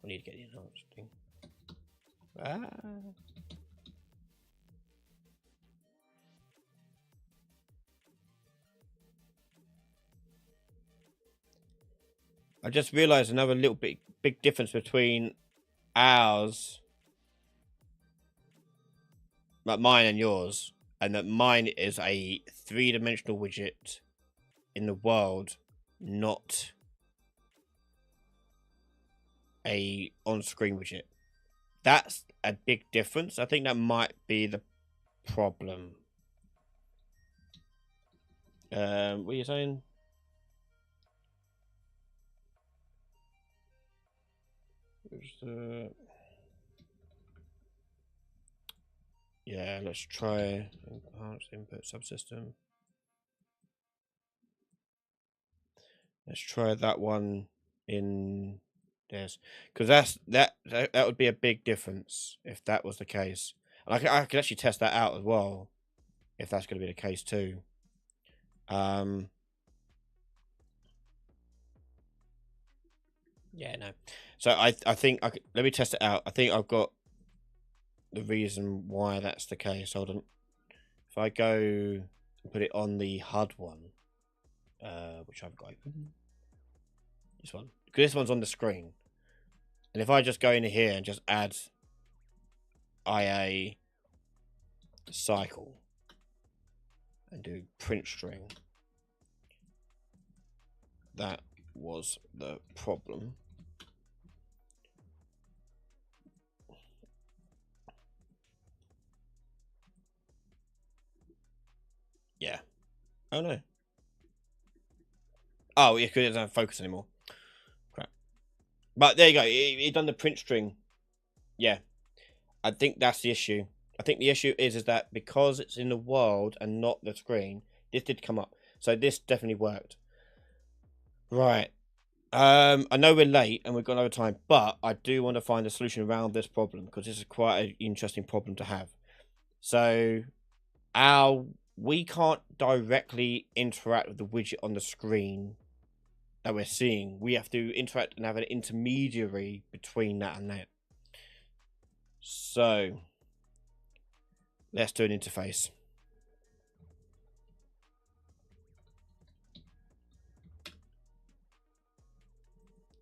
need to get the enhanced thing. I just realised another little big difference between ours, like mine and yours, and that mine is a 3-dimensional widget in the world, not a on-screen widget. That's a big difference. I think that might be the problem. What are you saying? Yeah, let's try enhanced input subsystem. Let's try that one in this, because that would be a big difference if that was the case. And I could actually test that out as well, if that's going to be the case too. Yeah, no. So I think let me test it out. I think I've got the reason why that's the case. Hold on. If I go and put it on the HUD one, which I've got open, this one, because this one's on the screen, and if I just go in here and just add IA cycle and do print string, that was the problem. Yeah. Oh no. Oh, yeah, because it doesn't focus anymore. Crap. But there you go. It done the print string. Yeah. I think that's the issue. I think the issue is that because it's in the world and not the screen, this did come up. So this definitely worked. Right. I know we're late and we've got no time, but I do want to find a solution around this problem because this is quite an interesting problem to have. So we can't directly interact with the widget on the screen that we're seeing. We have to interact and have an intermediary between that and that. So let's do an interface.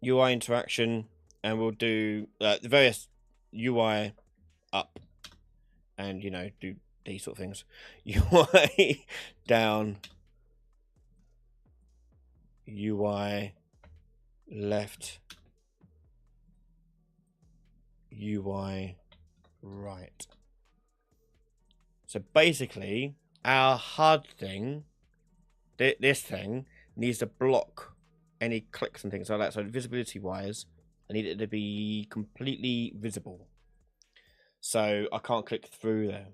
UI interaction, and we'll do the various UI up, and do these sort of things. UI down, UI left, UI right. So basically, our HUD thing, this thing, needs to block any clicks and things like that. So visibility wise, I need it to be completely visible. So I can't click through there.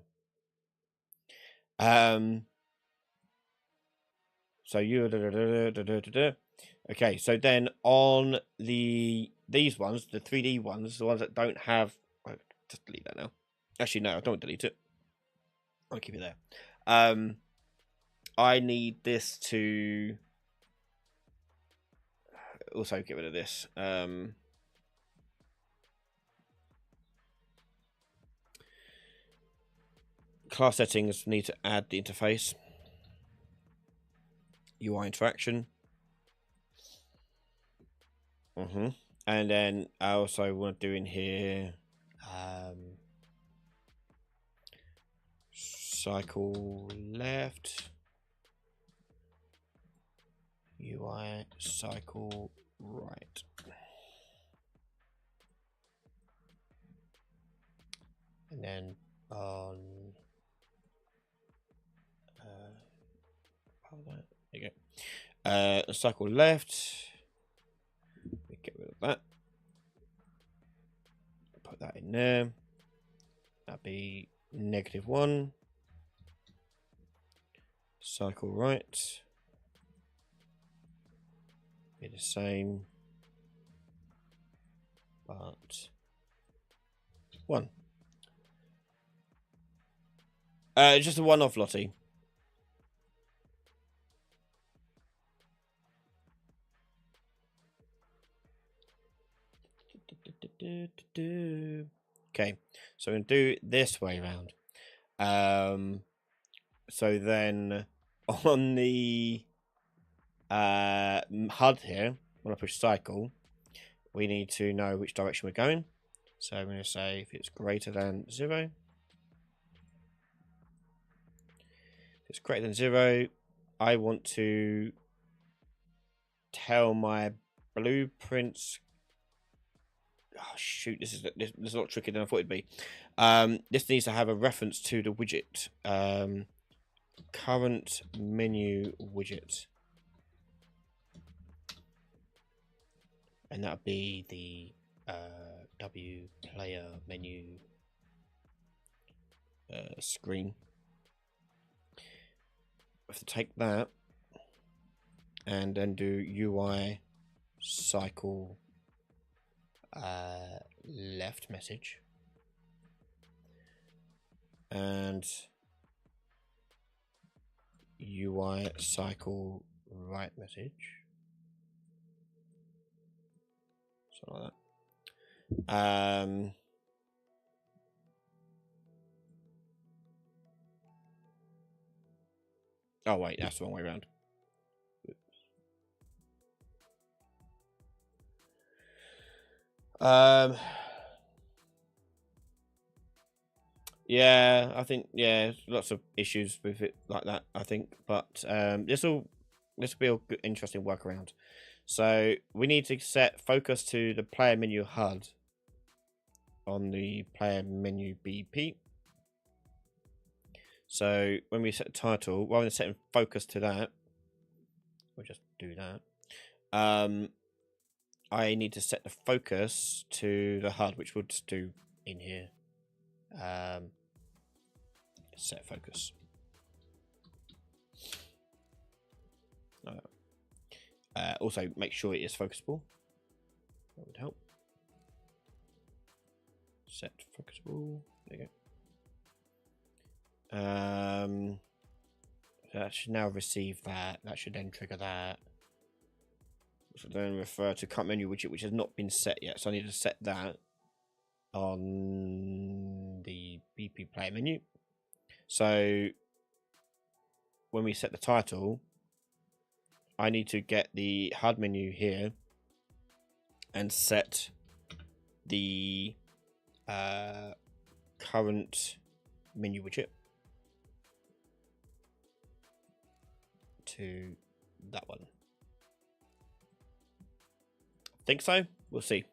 So okay, so then on these ones, the 3D ones, the ones that don't have, just delete that now. Actually, no, I don't delete it. I'll keep it there. I need this to also get rid of this. Class settings need to add the interface. UI interaction. And then I also want to do in here cycle left, UI cycle right. And then on there you go. Cycle left. We get rid of that. Put that in there. That'd be -1. Cycle right. Be the same, but 1. Just a one-off, Lottie. Okay, so I'm gonna do this way around. So then on the HUD here, when I push cycle, we need to know which direction we're going. So I'm going to say if it's greater than 0. If it's greater than 0, I want to tell my blueprints. Oh shoot! This is a lot trickier than I thought it'd be. This needs to have a reference to the widget. Current menu widget, and that'll be the W player menu screen. I have to take that and then do UI cycle left message and UI cycle right message. Something like that. Oh wait, that's the wrong way around. Yeah, I think lots of issues with it like that. I think, but this will be a good, interesting workaround. So we need to set focus to the player menu HUD on the player menu BP. So when we set the title, rather than setting focus to that, we'll just do that. I need to set the focus to the HUD, which we'll just do in here. Set focus. Also, make sure it is focusable. That would help. Set focusable. There you go. That should now receive that. That should then trigger that. So then refer to current menu widget, which has not been set yet. So I need to set that on the BP player menu. So when we set the title, I need to get the HUD menu here and set the current menu widget to that one. Think so? We'll see.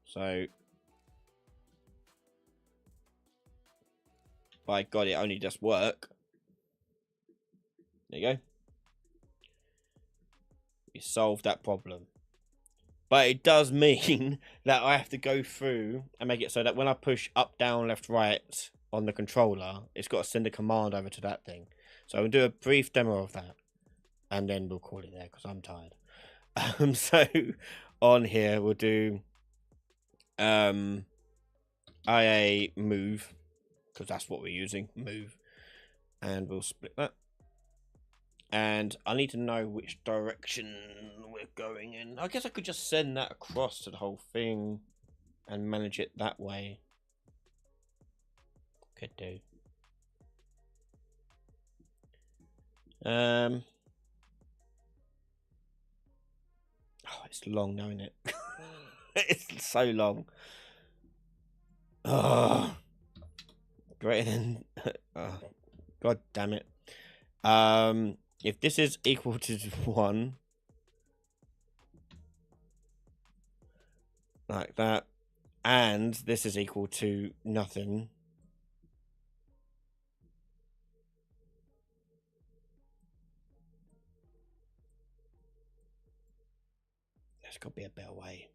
So, by God, it only does work. There you go. We solved that problem. But it does mean that I have to go through and make it so that when I push up, down, left, right on the controller, it's got to send a command over to that thing. So we'll do a brief demo of that. And then we'll call it there because I'm tired. So on here, we'll do IA move, because that's what we're using, move. And we'll split that. And I need to know which direction we're going in. I guess I could just send that across to the whole thing and manage it that way. Could do. Oh, it's long now, isn't it? It's so long. Oh, greater than. Oh, God damn it. If this is equal to 1, like that, and this is equal to nothing, there's got to be a better way.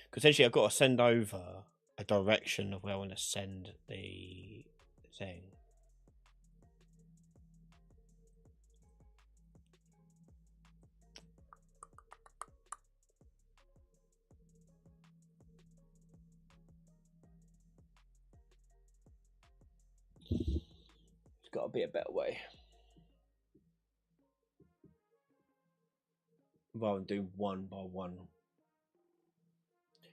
Because essentially I've got to send over a direction of where I want to send the thing. It's got to be a better way. Rather than do one by one.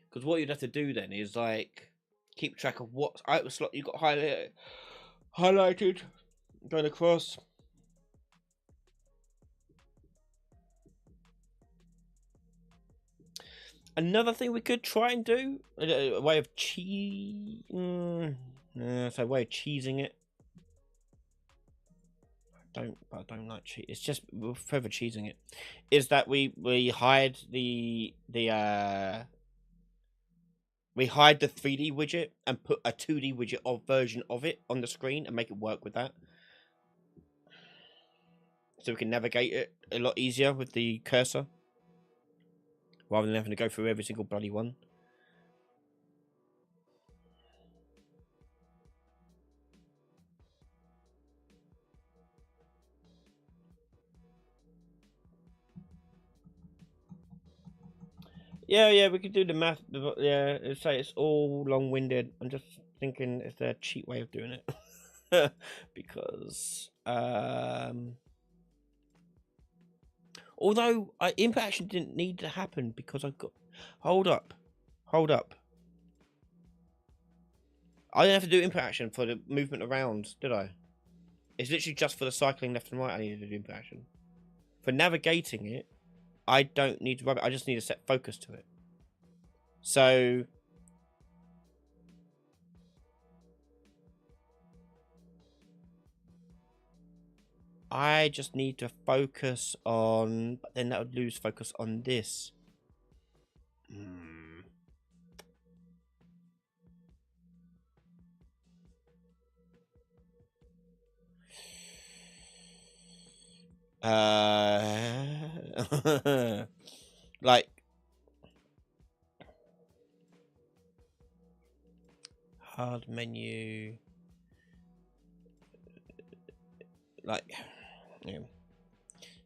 Because what you'd have to do then is like keep track of what item slot you got highlighted going across. Another thing we could try and do, a way of cheesing it. I don't like cheese. It's just we're forever cheesing it. Is that we hide the 3D widget and put a 2D widget version of it on the screen and make it work with that, so we can navigate it a lot easier with the cursor rather than having to go through every single bloody one. Yeah, we could do the math. Yeah, say it's all long-winded. I'm just thinking, is there a cheap way of doing it? Because although input action didn't need to happen because I've got. Hold up. I didn't have to do input action for the movement around, did I? It's literally just for the cycling left and right I needed to do input action. For navigating it, I don't need to rub it. I just need to set focus to it. So I just need to focus on, but then that would lose focus on this. Like hard menu, like, yeah.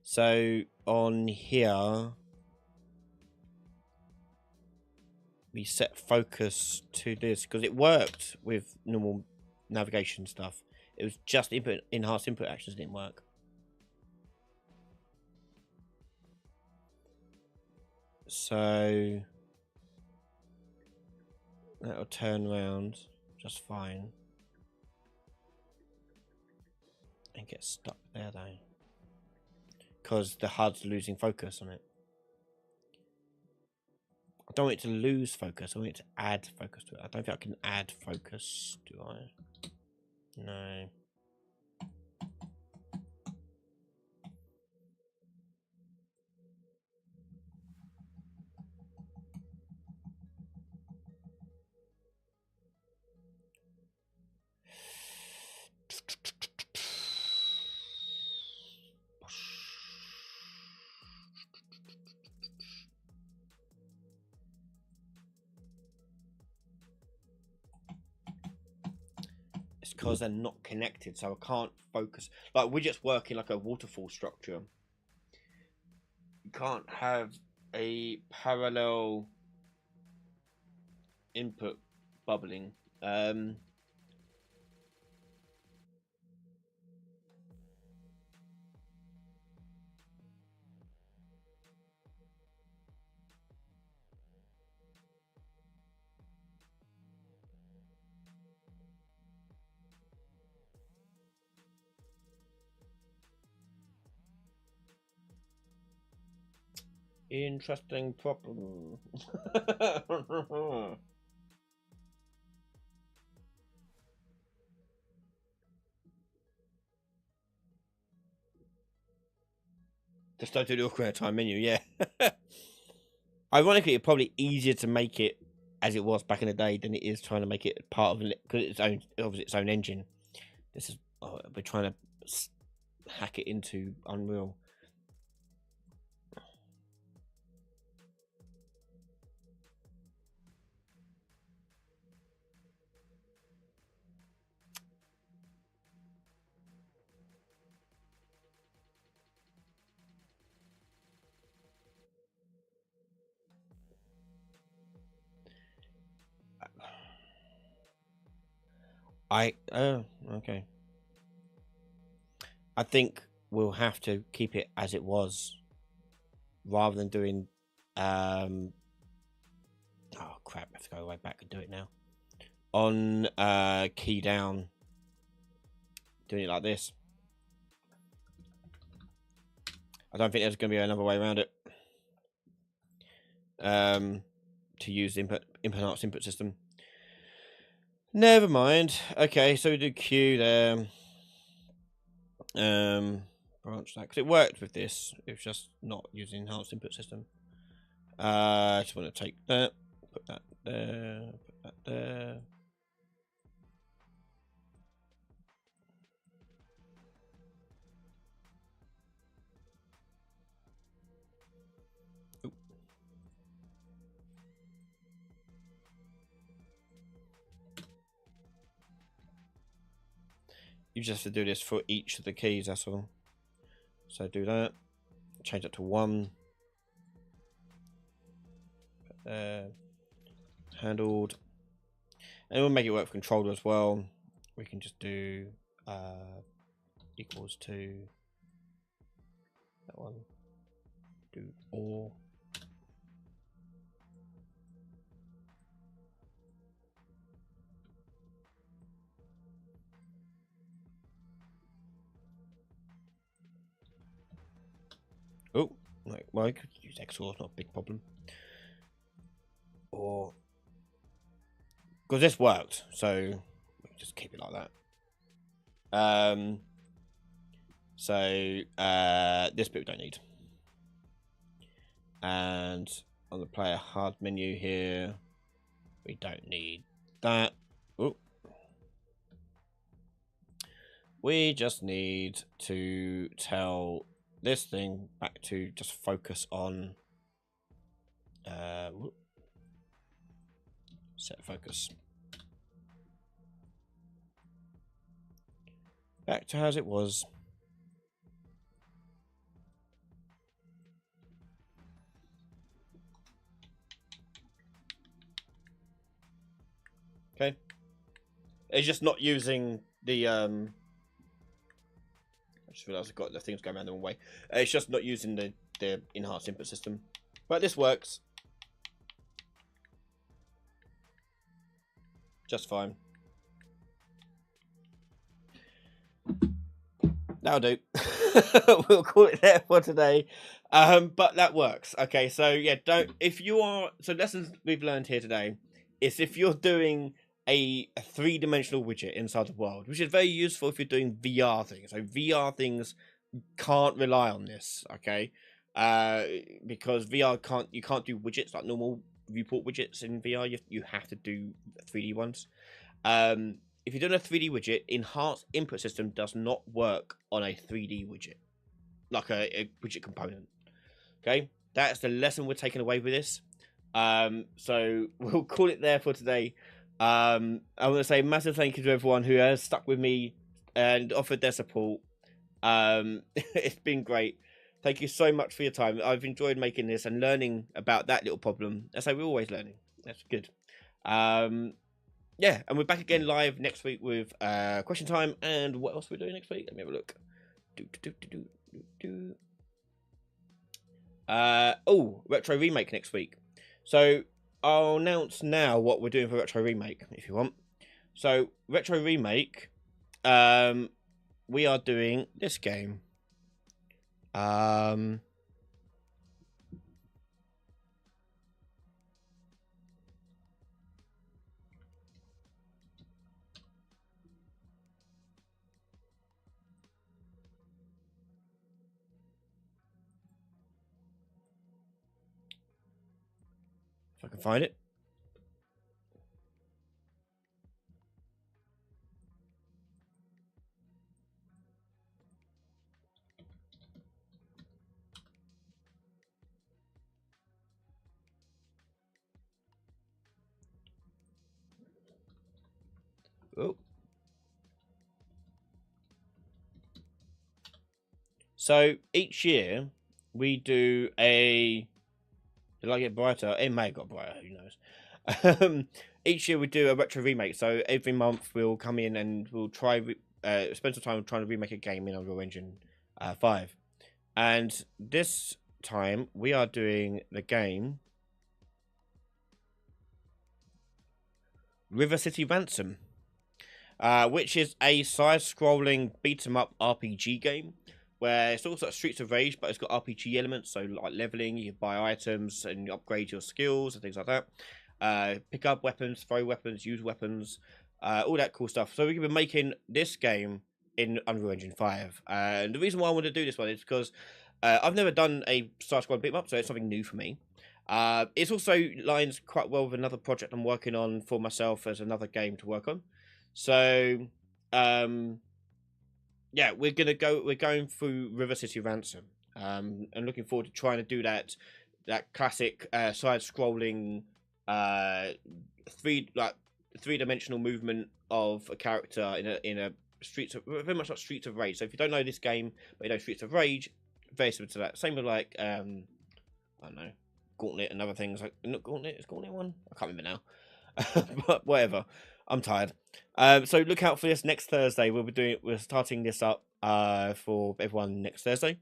So on here, we set focus to this because it worked with normal navigation stuff. It was just enhanced input actions didn't work. So that'll turn around just fine. And get stuck there though. Because the HUD's losing focus on it. I don't want it to lose focus, I want it to add focus to it. I don't think I can add focus, do I? No. It's because they're not connected, so I can't focus. Like, we're just working like a waterfall structure. You can't have a parallel input bubbling. Interesting problem. Just don't do the Ocarina time menu, yeah. Ironically, it's probably easier to make it as it was back in the day than it is trying to make it part of its own engine. This is we're trying to hack it into Unreal. Okay. I think we'll have to keep it as it was rather than doing oh crap, I have to go way back and do it now. On key down, doing it like this. I don't think there's going to be another way around it. To use the enhanced input system. Never mind. Okay, so we do Q there. Branch that because it worked with this. It was just not using enhanced input system. I just want to take that, put that there, put that there. Oop. You just have to do this for each of the keys, that's all. So do that. Change it to 1. Handled. And we'll make it work for controller as well. We can just do equals to that one. Do all. Oh, like, well, I could use XOR, it's not a big problem. Or because this worked, so we can just keep it like that. So this bit we don't need. And on the player hard menu here, we don't need that. Ooh. We just need to tell this thing back to just focus on set focus. Back to as it was. Okay. It's just not using the I just realised I've got the things going around the wrong way. It's just not using the enhanced input system. But this works just fine. That'll do. We'll call it there for today. But that works. Okay, so yeah, lessons we've learned here today is if you're doing a three-dimensional widget inside the world, which is very useful if you're doing VR things. So VR things can't rely on this, okay? Because you can't do widgets like normal viewport widgets in VR. You have to do 3D ones. If you're doing a 3D widget, enhanced input system does not work on a 3D widget, like a widget component. Okay, that's the lesson we're taking away with this. So we'll call it there for today. I want to say a massive thank you to everyone who has stuck with me and offered their support. It's been great. Thank you so much for your time. I've enjoyed making this and learning about that little problem. I say we're always learning. That's good. Yeah, and we're back again live next week with question time. And what else we're doing next week? Let me have a look. Retro Remake next week. So I'll announce now what we're doing for Retro Remake if you want. So Retro Remake, we are doing this game. If I can find it. Oh. So each year we do a. Did I get brighter? It may have got brighter. Who knows? Each year we do a retro remake. So every month we'll come in and we'll try spend some time trying to remake a game in Unreal Engine 5. And this time we are doing the game River City Ransom, which is a side-scrolling beat-em-up RPG game where it's also Streets of Rage, but it's got RPG elements, so like leveling, you buy items and you upgrade your skills and things like that. Pick up weapons, throw weapons, use weapons, all that cool stuff. So we've been making this game in Unreal Engine 5. And the reason why I want to do this one is because I've never done a side-scrolling beat-em-up, so it's something new for me. It's also lines quite well with another project I'm working on for myself as another game to work on. So, yeah, we're going through River City Ransom, and looking forward to trying to do that classic side-scrolling three-dimensional movement of a character in a very much like Streets of Rage. So if you don't know this game, but you know Streets of Rage, very similar to that. Same with like I don't know, Gauntlet and other things. Like not Gauntlet, is Gauntlet one? I can't remember now. But whatever. I'm tired. So look out for this next Thursday. We're starting this up for everyone next Thursday.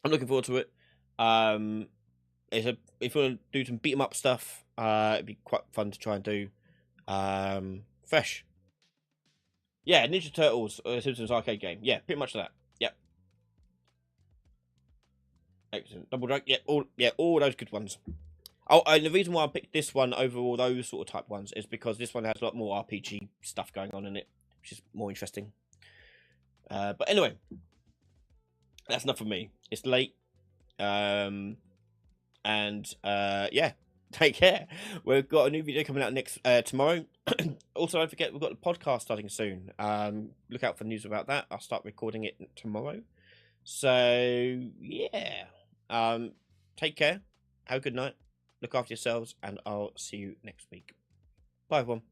I'm looking forward to it. If you want to do some beat 'em up stuff, it'd be quite fun to try and do. Fresh. Yeah, Ninja Turtles, Simpsons arcade game. Yeah, pretty much that. Yep. Excellent. Double Drag. Yeah, all those good ones. Oh, and the reason why I picked this one over all those sort of type ones is because this one has a lot more RPG stuff going on in it, which is more interesting. But anyway, that's enough for me. It's late. Yeah, take care. We've got a new video coming out next tomorrow. Also, don't forget we've got the podcast starting soon. Look out for news about that. I'll start recording it tomorrow. So yeah, take care. Have a good night. Look after yourselves, and I'll see you next week. Bye, everyone.